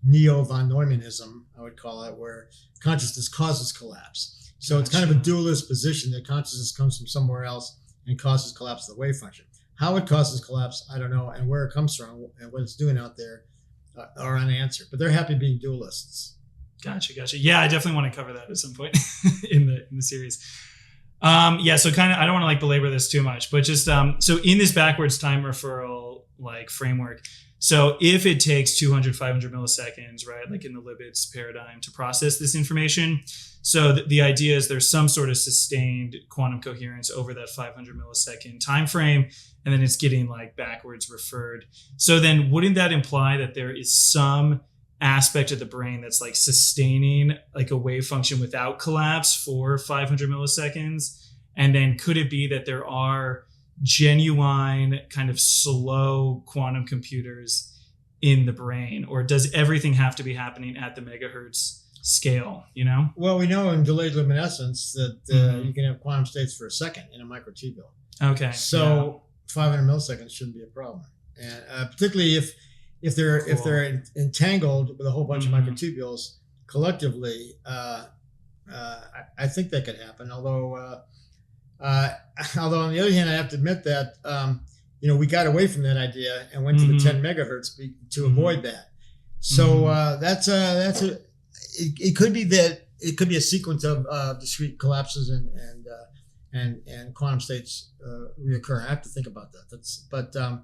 neo-von Neumannism, I would call it, where consciousness causes collapse. So it's kind of a dualist position that consciousness comes from somewhere else and causes collapse of the wave function. How it causes collapse, I don't know, and where it comes from and what it's doing out there are unanswered. But they're happy being dualists. Gotcha. Yeah, I definitely want to cover that at some point in the series. So kind of, I don't want to like belabor this too much, but just so in this backwards time referral, like framework. So if it takes 200, 500 milliseconds, right, like in the Libet's paradigm, to process this information, so the idea is there's some sort of sustained quantum coherence over that 500 millisecond time frame, and then it's getting like backwards referred. So then wouldn't that imply that there is some aspect of the brain that's like sustaining like a wave function without collapse for 500 milliseconds? And then could it be that there are genuine kind of slow quantum computers in the brain, or does everything have to be happening at the megahertz scale, you know? Well, we know in delayed luminescence that you can have quantum states for a second in a microtubule. Okay. So 500 milliseconds shouldn't be a problem, and particularly if they're entangled with a whole bunch of microtubules collectively, I think that could happen. Although on the other hand, I have to admit that we got away from that idea and went to the 10 megahertz to avoid that. So it could be that it could be a sequence of discrete collapses and quantum states reoccur. I have to think about that.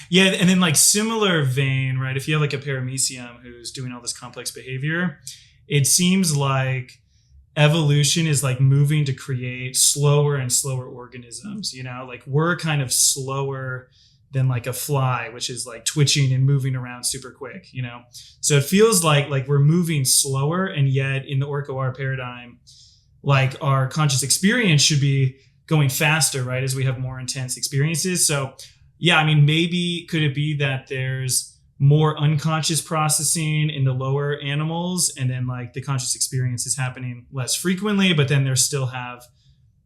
Yeah, and then like similar vein, right? If you have like a paramecium who's doing all this complex behavior, it seems like evolution is like moving to create slower and slower organisms, you know, like we're kind of slower than like a fly, which is like twitching and moving around super quick, you know? So it feels like we're moving slower, and yet in the Orch-OR paradigm, like our conscious experience should be going faster, right? As we have more intense experiences. So yeah, I mean, maybe could it be that there's more unconscious processing in the lower animals, and then like the conscious experience is happening less frequently, but then there still have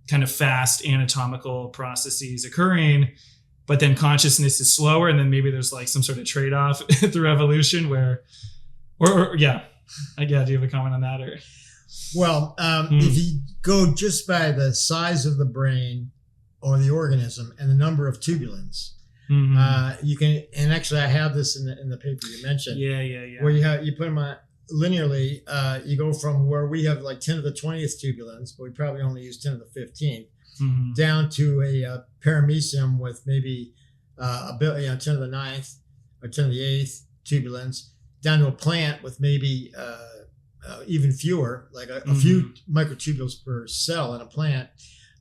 kind of fast anatomical processes occurring, but then consciousness is slower, and then maybe there's like some sort of trade-off through evolution where, do you have a comment on that? Or well, if you go just by the size of the brain or the organism and the number of tubulins, you can, and actually I have this in the paper you mentioned. Yeah. Where you put them on linearly, you go from where we have like 10 to the 20th tubulins, but we probably only use 10 to the 15th, down to a paramecium with maybe 10 to the 9th or 10 to the 8th tubulins, down to a plant with maybe even fewer, like a few microtubules per cell in a plant.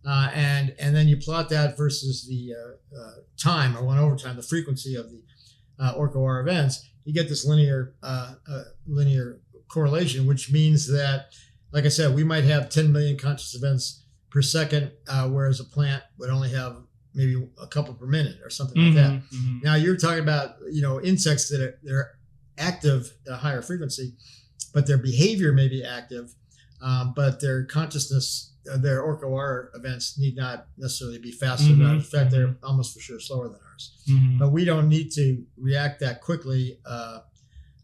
And then you plot that versus the time, or 1 over time, the frequency of the Orch-OR events, you get this linear correlation, which means that, like I said, we might have 10 million conscious events per second, whereas a plant would only have maybe a couple per minute or something like that. Now you're talking about, insects they're active at a higher frequency, but their behavior may be active, but their consciousness, their Orch-OR events need not necessarily be faster than ours. In fact, they're almost for sure slower than ours. But we don't need to react that quickly,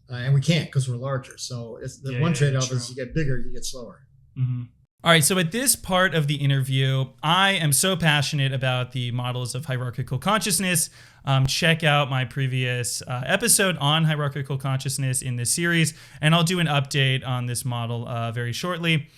and we can't because we're larger. So it's the one trade-off is you get bigger, you get slower. All right, so at this part of the interview, I am so passionate about the models of hierarchical consciousness. Check out my previous episode on hierarchical consciousness in this series, and I'll do an update on this model very shortly.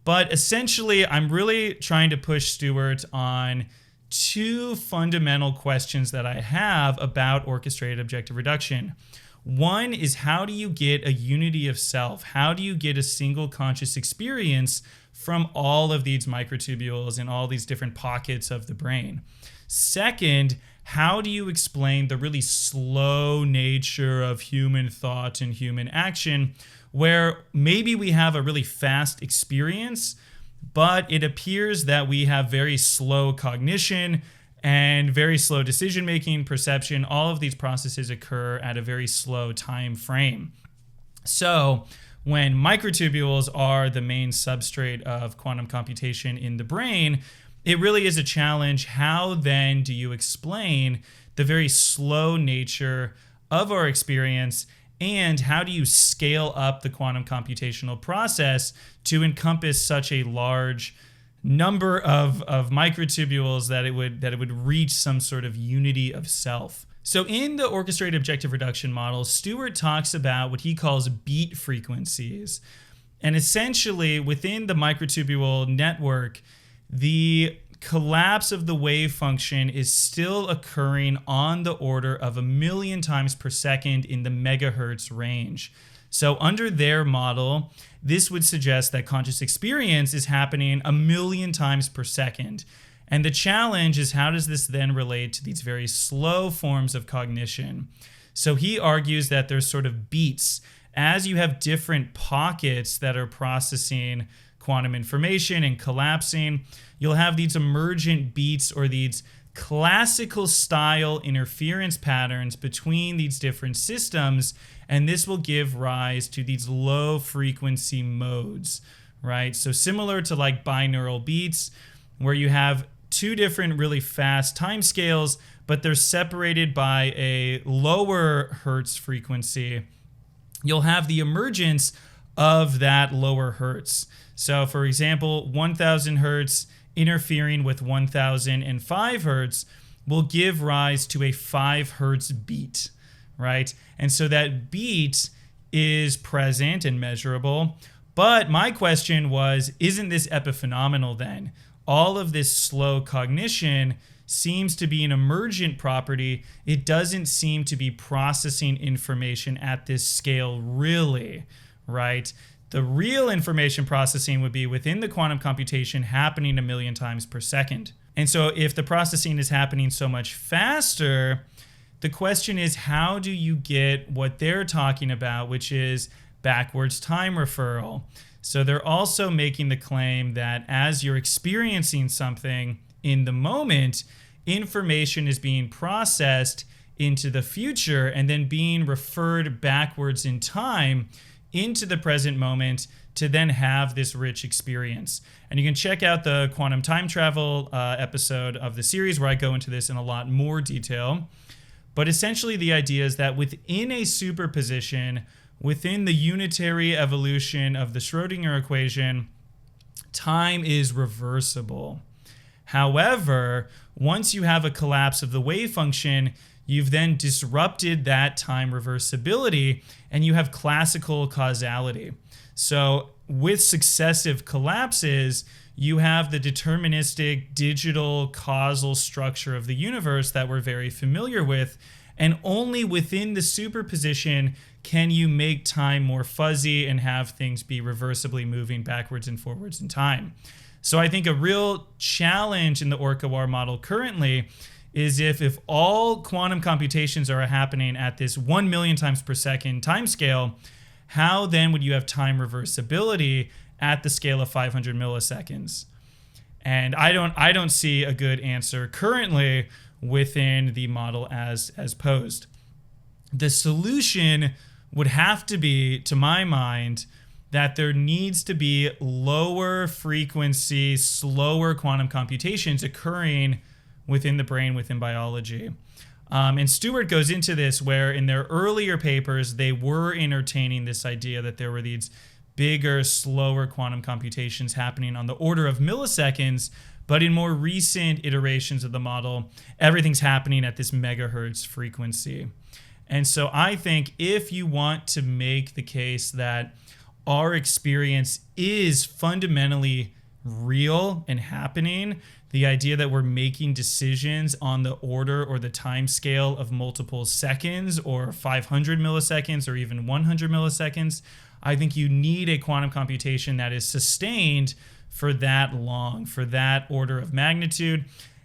But essentially, I'm really trying to push Stuart on two fundamental questions that I have about orchestrated objective reduction. One is, how do you get a unity of self? How do you get a single conscious experience from all of these microtubules and all these different pockets of the brain? Second, how do you explain the really slow nature of human thought and human action, where maybe we have a really fast experience, but it appears that we have very slow cognition and very slow decision-making, perception. All of these processes occur at a very slow time frame. So when microtubules are the main substrate of quantum computation in the brain, it really is a challenge. How then do you explain the very slow nature of our experience, and how do you scale up the quantum computational process to encompass such a large number of microtubules that it would reach some sort of unity of self? So in the orchestrated objective reduction model, Stuart talks about what he calls beat frequencies. And essentially within the microtubule network, the collapse of the wave function is still occurring on the order of 1,000,000 times per second in the megahertz range. So under their model, this would suggest that conscious experience is happening 1,000,000 times per second. And the challenge is, how does this then relate to these very slow forms of cognition? So he argues that there's sort of beats. As you have different pockets that are processing quantum information and collapsing, you'll have these emergent beats or these classical style interference patterns between these different systems, and this will give rise to these low frequency modes, right? So similar to like binaural beats, where you have two different really fast time scales, but they're separated by a lower hertz frequency, you'll have the emergence of that lower hertz. So for example, 1000 hertz interfering with 1005 hertz will give rise to a 5 hertz beat, right? And so that beat is present and measurable. But my question was, isn't this epiphenomenal then? All of this slow cognition seems to be an emergent property. It doesn't seem to be processing information at this scale really, right? The real information processing would be within the quantum computation happening 1,000,000 times per second. And so if the processing is happening so much faster, the question is, how do you get what they're talking about, which is backwards time referral? So they're also making the claim that as you're experiencing something in the moment, information is being processed into the future and then being referred backwards in time into the present moment to then have this rich experience. And you can check out the quantum time travel episode of the series where I go into this in a lot more detail. But essentially the idea is that within a superposition, within the unitary evolution of the Schrödinger equation, time is reversible. However, once you have a collapse of the wave function, you've then disrupted that time reversibility and you have classical causality. So with successive collapses, you have the deterministic digital causal structure of the universe that we're very familiar with. And only within the superposition can you make time more fuzzy and have things be reversibly moving backwards and forwards in time. So I think a real challenge in the Orch-OR model currently is if all quantum computations are happening at this 1,000,000 times per second time scale, how then would you have time reversibility at the scale of 500 milliseconds? And I don't see a good answer currently within the model as posed. The solution would have to be, to my mind, that there needs to be lower frequency, slower quantum computations occurring within the brain, within biology. And Stuart goes into this where in their earlier papers, they were entertaining this idea that there were these bigger, slower quantum computations happening on the order of milliseconds. But in more recent iterations of the model, everything's happening at this megahertz frequency. And so I think if you want to make the case that our experience is fundamentally real and happening, the idea that we're making decisions on the order or the time scale of multiple seconds or 500 milliseconds or even 100 milliseconds, I think you need a quantum computation that is sustained for that long, for that order of magnitude.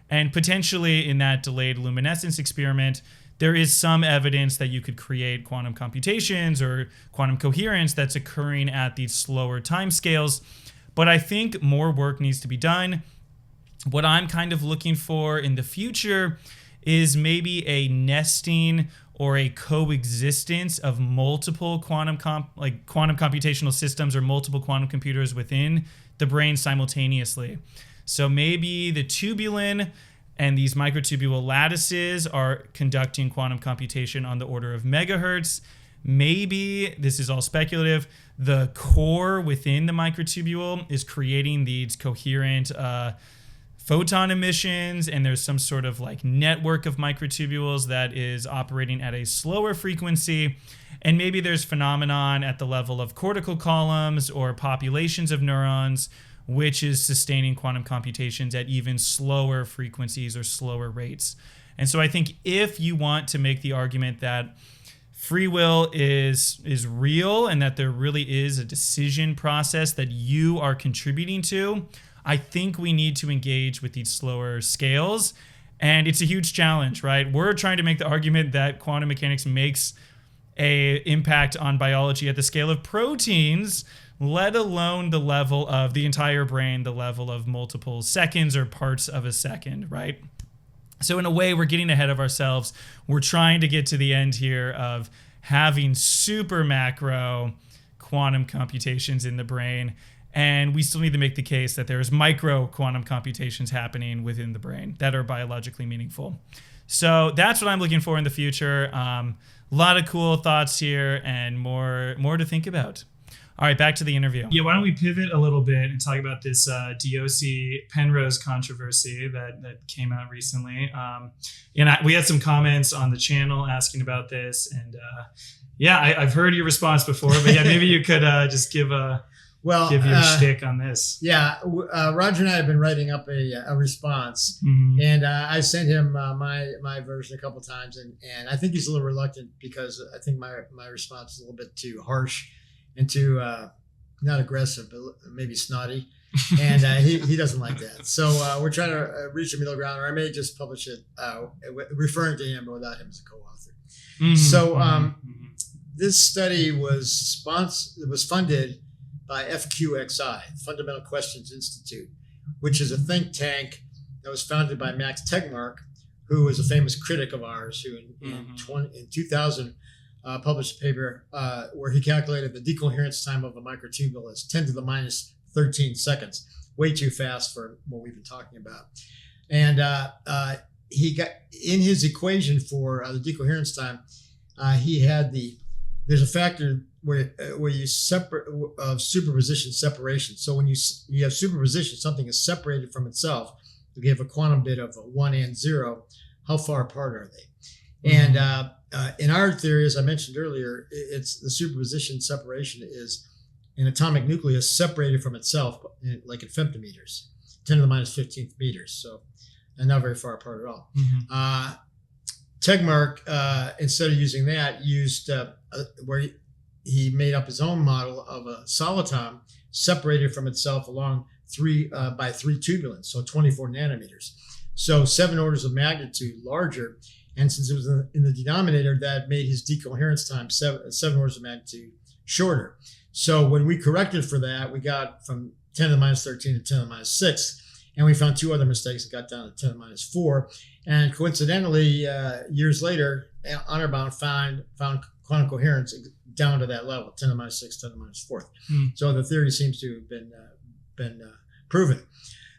And potentially in that delayed luminescence experiment, there is some evidence that you could create quantum computations or quantum coherence that's occurring at these slower time scales. But I think more work needs to be done. What I'm kind of looking for in the future is maybe a nesting or a coexistence of multiple quantum computational systems or multiple quantum computers within the brain simultaneously. So maybe the tubulin and these microtubule lattices are conducting quantum computation on the order of megahertz. Maybe, this is all speculative, the core within the microtubule is creating these coherent photon emissions, and there's some sort of like network of microtubules that is operating at a slower frequency. And maybe there's phenomenon at the level of cortical columns or populations of neurons which is sustaining quantum computations at even slower frequencies or slower rates. And so I think if you want to make the argument that free will is real and that there really is a decision process that you are contributing to, I think we need to engage with these slower scales. And it's a huge challenge, right? We're trying to make the argument that quantum mechanics makes an impact on biology at the scale of proteins, let alone the level of the entire brain, the level of multiple seconds or parts of a second, right? So in a way, we're getting ahead of ourselves. We're trying to get to the end here of having super macro quantum computations in the brain. And we still need to make the case that there's micro quantum computations happening within the brain that are biologically meaningful. So that's what I'm looking for in the future. A lot of cool thoughts here and more to think about. All right, back to the interview. Yeah, why don't we pivot a little bit and talk about this Diosi-Penrose controversy that came out recently. We had some comments on the channel asking about this. And I've heard your response before, but yeah, maybe you could just give your shtick on this. Yeah, Roger and I have been writing up a response, and I sent him my version a couple times, and I think he's a little reluctant because I think my response is a little bit too harsh and too not aggressive, but maybe snotty, and he doesn't like that. So we're trying to reach a middle ground, or I may just publish it referring to him but without him as a co-author. So this study was funded by FQXI, Fundamental Questions Institute, which is a think tank that was founded by Max Tegmark, who was a famous critic of ours, who in 2000 published a paper where he calculated the decoherence time of a microtubule as 10 to the minus 13 seconds, way too fast for what we've been talking about. And he got in his equation for the decoherence time, he had there's a factor where you separate of superposition separation. So when you have superposition, something is separated from itself. You give a quantum bit of 1 and 0. How far apart are they? And in our theory, as I mentioned earlier, it's the superposition separation is an atomic nucleus separated from itself, like in femtometers, 10 to the minus 15th meters. So, and not very far apart at all. Tegmark, instead of using that, used where he made up his own model of a soliton separated from itself along 3 by 3 tubulins, so 24 nanometers. So 7 orders of magnitude larger. And since it was in the denominator, that made his decoherence time 7 orders of magnitude shorter. So when we corrected for that, we got from 10 to the minus 13 to 10 to the minus 6. And we found 2 other mistakes and got down to 10 to the minus 4. And coincidentally, years later, Anirban found quantum coherence down to that level, 10 to the minus 6, 10 to the minus 4th. So the theory seems to have been proven.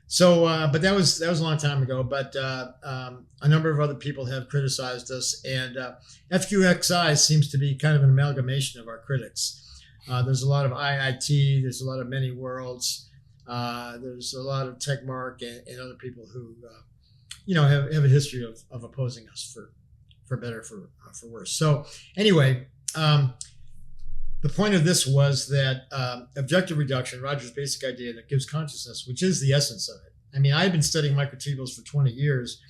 So, but that was a long time ago. But a number of other people have criticized us, and FQXI seems to be kind of an amalgamation of our critics. There's a lot of IIT, there's a lot of many worlds, there's a lot of Tegmark and other people who, have a history of opposing us for better, for worse. So anyway, the point of this was that objective reduction, Roger's basic idea that gives consciousness, which is the essence of it. I mean, I've been studying microtubules for 20 years,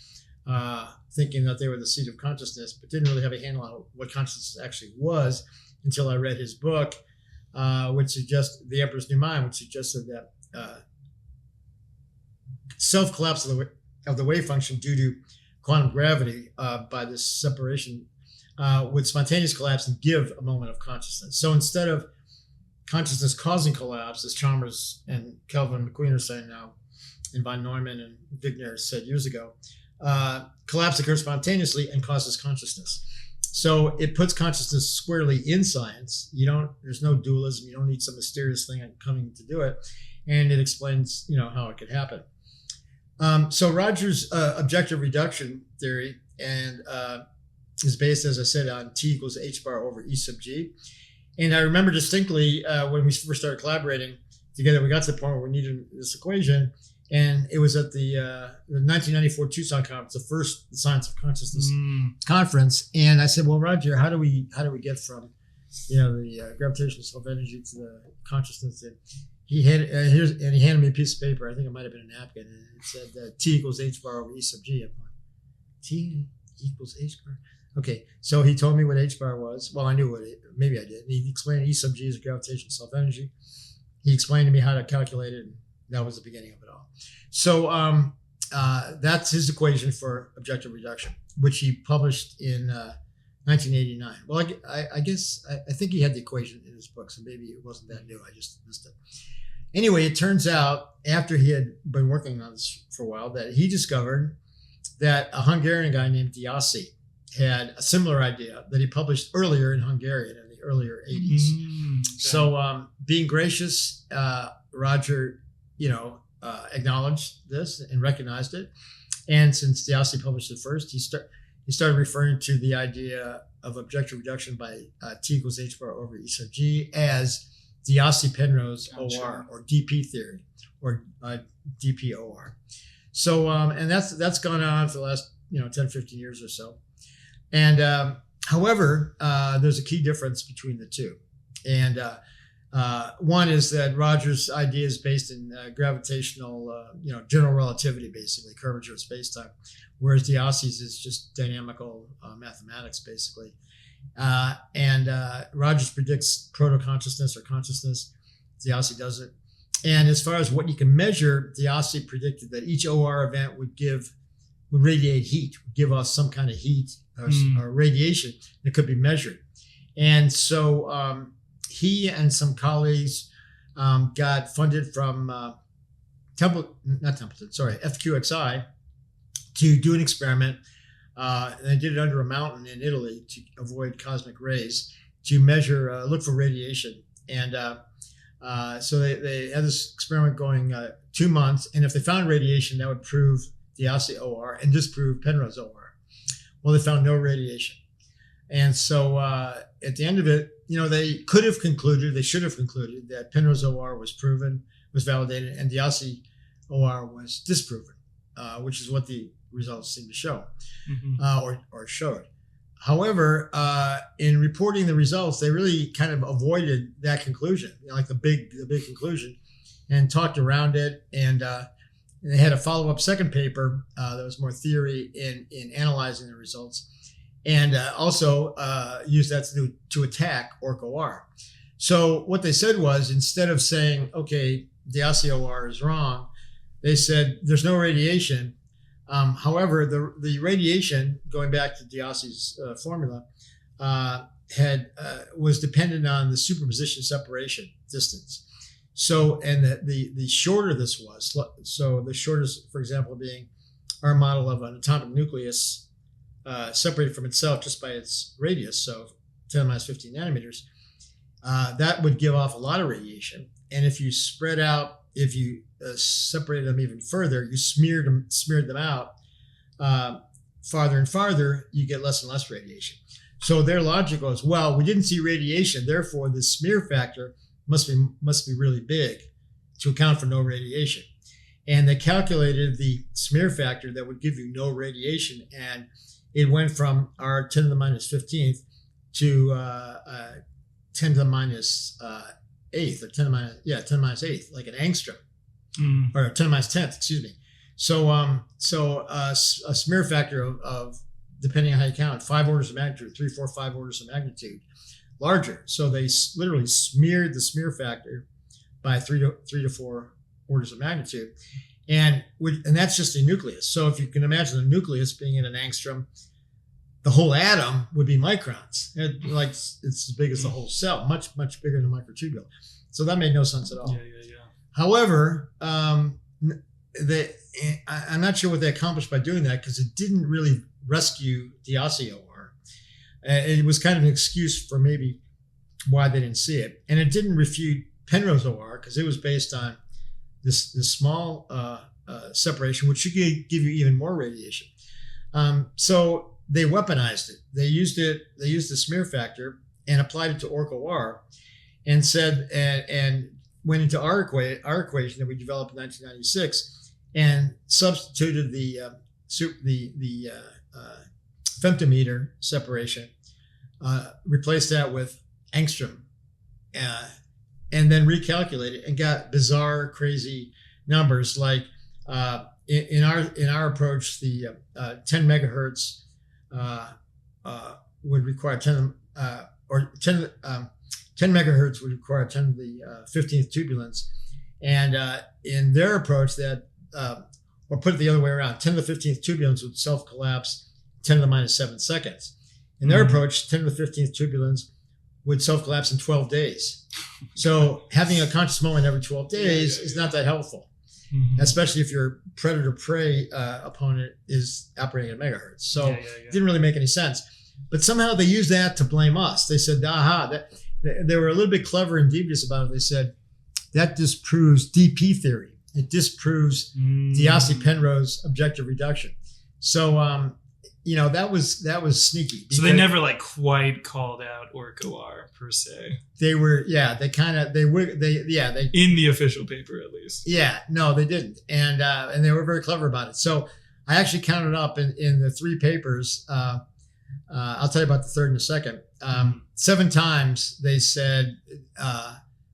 thinking that they were the seat of consciousness, but didn't really have a handle on what consciousness actually was until I read his book, which suggests The Emperor's New Mind, which suggested that self-collapse of the wave function due to quantum gravity by this separation would spontaneous collapse and give a moment of consciousness. So instead of consciousness causing collapse, as Chalmers and Kelvin McQueen are saying now, and von Neumann and Wigner said years ago, collapse occurs spontaneously and causes consciousness. So it puts consciousness squarely in science. There's no dualism. You don't need some mysterious thing coming to do it. And it explains, how it could happen. So Roger's objective reduction theory and is based, as I said, on T equals H bar over E sub G. And I remember distinctly when we first started collaborating together, we got to the point where we needed this equation. And it was at the 1994 Tucson conference, the first Science of Consciousness conference. And I said, well, Roger, how do we get from, the gravitational self-energy to the consciousness? And he had he handed me a piece of paper. I think it might have been a napkin, and it said T equals H bar over E sub G. I'm going, T equals H bar. Okay, so he told me what H bar was. Well, I knew maybe I did. And he explained E sub G is gravitational self-energy. He explained to me how to calculate it, and that was the beginning of it all. So that's his equation for objective reduction, which he published in 1989. Well, I guess I think he had the equation in his book, so maybe it wasn't that new. I just missed it. Anyway, it turns out after he had been working on this for a while that he discovered that a Hungarian guy named Diosi had a similar idea that he published earlier in Hungarian in the earlier 80s. Okay. So being gracious, Roger, acknowledged this and recognized it. And since Diosi published it first, he started referring to the idea of objective reduction by T equals H bar over E sub G as Diosi-Penrose OR or DP theory or DP-OR. So, and that's gone on for the last 10, 15 years or so. And however, there's a key difference between the two. And one is that Roger's idea is based in gravitational, general relativity, basically curvature of space-time, whereas Diosi's is just dynamical mathematics, basically. And Rogers predicts proto-consciousness or consciousness. Diosi doesn't. And as far as what you can measure, Diosi predicted that each OR event would radiate heat, would give off some kind of heat or radiation that could be measured. And so he and some colleagues got funded from FQXI to do an experiment. They did it under a mountain in Italy to avoid cosmic rays, to measure, look for radiation. And so they had this experiment going 2 months. And if they found radiation, that would prove Diosi OR and disprove Penrose OR. Well, they found no radiation. And so at the end of it, they should have concluded that Penrose OR was proven, was validated, and Diosi OR was disproven, which is what the results seem to show, or showed. However, in reporting the results, they really kind of avoided that conclusion, like the big conclusion, and talked around it. And they had a follow-up second paper that was more theory in analyzing the results, and also used that to attack Orch-OR. So what they said was, instead of saying, okay, Diosi OR is wrong, they said there's no radiation. However, the radiation, going back to Diosi's formula, was dependent on the superposition separation distance. So, and the shorter this was, so the shortest, for example, being our model of an atomic nucleus separated from itself just by its radius, so 10 to the minus 15 nanometers, that would give off a lot of radiation. And if you spread out, if you separated them even further, you smeared them out farther and farther, you get less and less radiation. So their logic was, well, we didn't see radiation, therefore the smear factor must be really big to account for no radiation. And they calculated the smear factor that would give you no radiation, and it went from our 10 to the minus 15th to 10 to the minus 8th, or 10 to the minus 8th, like an angstrom, or 10 to the minus 10th, excuse me. So a smear factor of, depending on how you count, 5 orders of magnitude, 3, 4, 5 orders of magnitude larger. So they literally smeared the smear factor by 3 to 4 orders of magnitude. And that's just a nucleus. So if you can imagine the nucleus being in an angstrom, the whole atom would be microns. It's as big as the whole cell, much, much bigger than a microtubule. So that made no sense at all. Yeah. However, I'm not sure what they accomplished by doing that, because it didn't really rescue Diosi OR. It was kind of an excuse for maybe why they didn't see it. And it didn't refute Penrose OR, because it was based on this small separation, which should give you even more radiation. So they weaponized it. They used the smear factor and applied it to Orch-OR, and said, and went into our equation that we developed in 1996, and substituted the femtometer separation, replaced that with angstrom, and then recalculated and got bizarre, crazy numbers. Like in our approach, the 10 megahertz would require 10 megahertz would require 10 to the 15th tubulins, and in their approach, that or put it the other way around, 10 to the 15th tubulins would self-collapse 10 to the minus 7 seconds. In their approach, 10 to the 15th tubulins would self-collapse in 12 days. So having a conscious moment every 12 days is not that helpful, especially if your predator-prey opponent is operating at megahertz. So it didn't really make any sense. But somehow they used that to blame us. They said, they were a little bit clever and devious about it. They said, that disproves DP theory. It disproves Diosi-Penrose objective reduction. So, that was sneaky. So they never quite called out Orch-OR per se. They were, in the official paper at least. Yeah, no, they didn't. And they were very clever about it. So I actually counted up in the 3 papers. I'll tell you about the third in a second. 7 times they said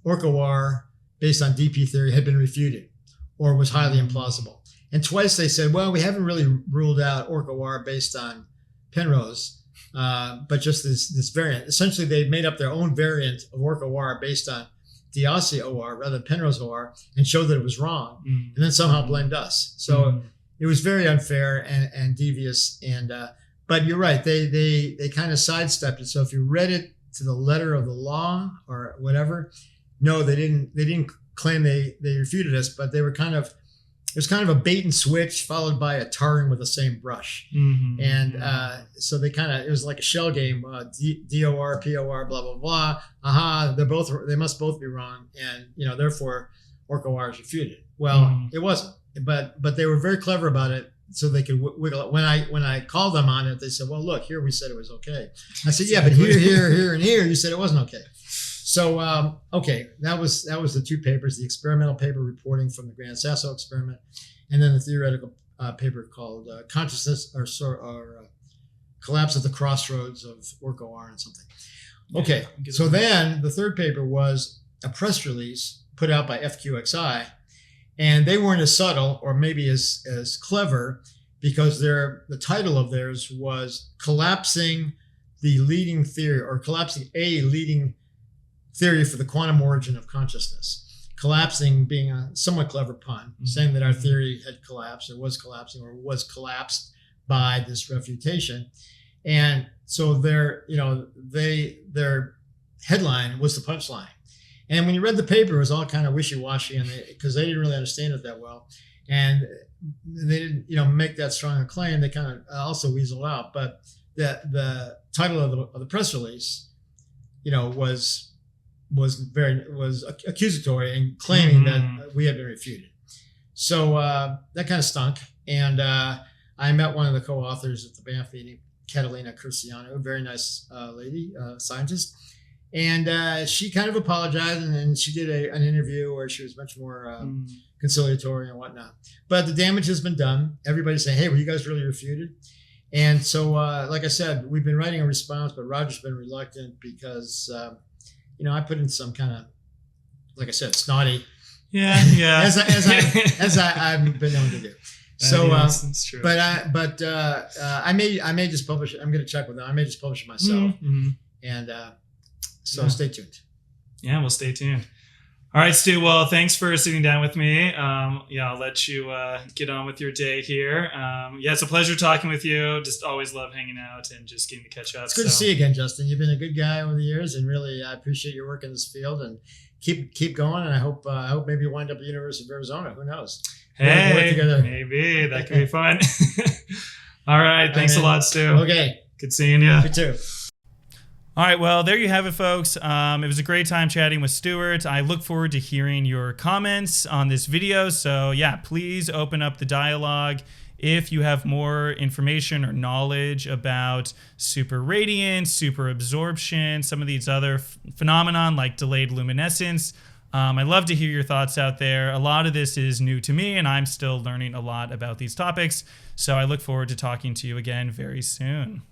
Orch-OR based on DP theory had been refuted or was highly implausible. And twice they said, well, we haven't really ruled out Orch-OR based on Penrose, but just this variant. Essentially, they made up their own variant of Orch-OR based on Diosi OR rather than Penrose OR and showed that it was wrong, and then somehow blamed us. So it was very unfair and devious. But you're right, they kind of sidestepped it. So if you read it to the letter of the law or whatever, no, they didn't claim they refuted us, but they were it was kind of a bait and switch followed by a tarring with the same brush. So it was like a shell game, DOR, POR, blah, blah, blah. They must both be wrong. And, therefore Orch-OR is refuted. Well, it wasn't, but they were very clever about it. So they could wiggle it. When I called them on it, they said, well, look, here we said it was okay. I said, yeah, but here, and here, you said it wasn't okay. So, that was the 2 papers, the experimental paper reporting from the Gran Sasso experiment, and then the theoretical paper called Consciousness or Collapse at the Crossroads of Orch-OR and something. Okay, so then the third paper was a press release put out by FQXI, and they weren't as subtle or maybe as clever because the title of theirs was Collapsing the Leading Theory, or Collapsing a Leading Theory for the Quantum Origin of Consciousness. Collapsing being a somewhat clever pun, saying that our theory had collapsed or was collapsing or was collapsed by this refutation. And so their headline was the punchline. And when you read the paper, it was all kind of wishy-washy, and because they didn't really understand it that well, and they didn't, make that strong a claim. They kind of also weaseled out. But the title of the press release, was accusatory and claiming that we had been refuted. So that kind of stunk. And I met one of the co-authors at the Banff meeting, Catalina Curciano, a very nice lady, scientist. And she kind of apologized, and then she did an interview where she was much more conciliatory and whatnot. But the damage has been done. Everybody's saying, hey, were you guys really refuted? And so, like I said, we've been writing a response, but Roger's been reluctant because, I put in some kind of, like I said, snotty. Yeah. as I've been known to do. So, that's true. But I may just publish it. I'm going to check with them. I may just publish it myself. And so stay tuned. Yeah, we'll stay tuned. All right, Stu. Well, thanks for sitting down with me. I'll let you get on with your day here. It's a pleasure talking with you. Just always love hanging out and just getting to catch up. It's good to see you again, Justin. You've been a good guy over the years, and really I appreciate your work in this field. And keep going. And I hope maybe you wind up at the University of Arizona. Who knows? Hey, maybe that could be fun. All right, thanks a lot, Stu. Okay, good seeing you. You too. All right, well, there you have it, folks. It was a great time chatting with Stuart. I look forward to hearing your comments on this video. So, please open up the dialogue. If you have more information or knowledge about superradiance, superabsorption, some of these other phenomenon like delayed luminescence, I'd love to hear your thoughts out there. A lot of this is new to me, and I'm still learning a lot about these topics. So I look forward to talking to you again very soon.